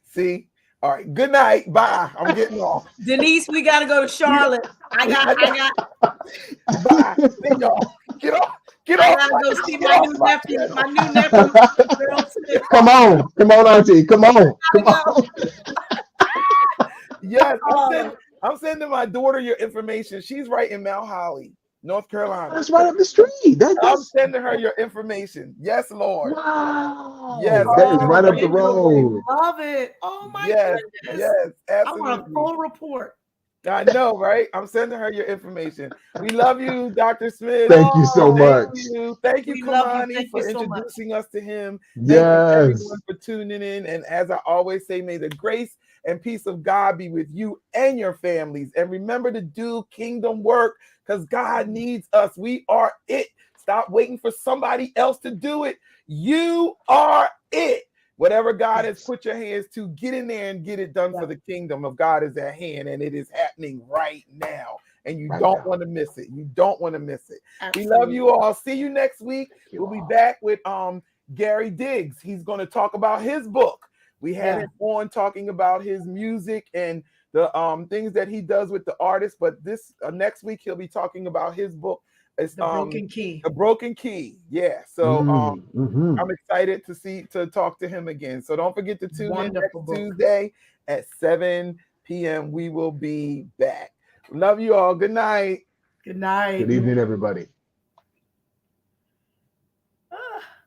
B: See? All right. Good night. Bye. I'm getting off.
A: Denise, we got to go to Charlotte. I got.
B: Bye. See y'all. Get off.
A: I gotta go see my new nephew.
C: Come on, Auntie. Come on.
B: Yes, I'm sending my daughter your information. She's right in Mount Holly, North Carolina.
C: That's right up the street.
B: I'm sending her your information. Yes, Lord.
C: Wow.
B: Yes,
C: that is right up the road.
A: Love it. Oh my goodness.
B: Yes, absolutely.
A: I want a full report.
B: I know, right? I'm sending her your information. We love you, Dr. Smith.
C: Thank you so much.
B: Thank you, Kamani, for introducing us to him.
C: Yes.
B: Thank you, everyone, for tuning in. And as I always say, may the grace and peace of God be with you and your families. And remember to do kingdom work, because God needs us. We are it. Stop waiting for somebody else to do it. You are it. Whatever God has put your hands to, get in there and get it done, for the kingdom of God is at hand, and it is happening right now. And you don't want to miss it. You don't want to miss it. Absolutely. We love you all. See you next week. We'll be back with Gary Diggs. He's going to talk about his book. We had him on talking about his music and the things that he does with the artists. But this next week he'll be talking about his book. It's
A: The Broken Key.
B: The Broken Key. Yeah. So I'm excited to talk to him again. So don't forget to tune in next Tuesday at 7 p.m. We will be back. Love you all. Good night.
A: Good night.
C: Good evening, everybody.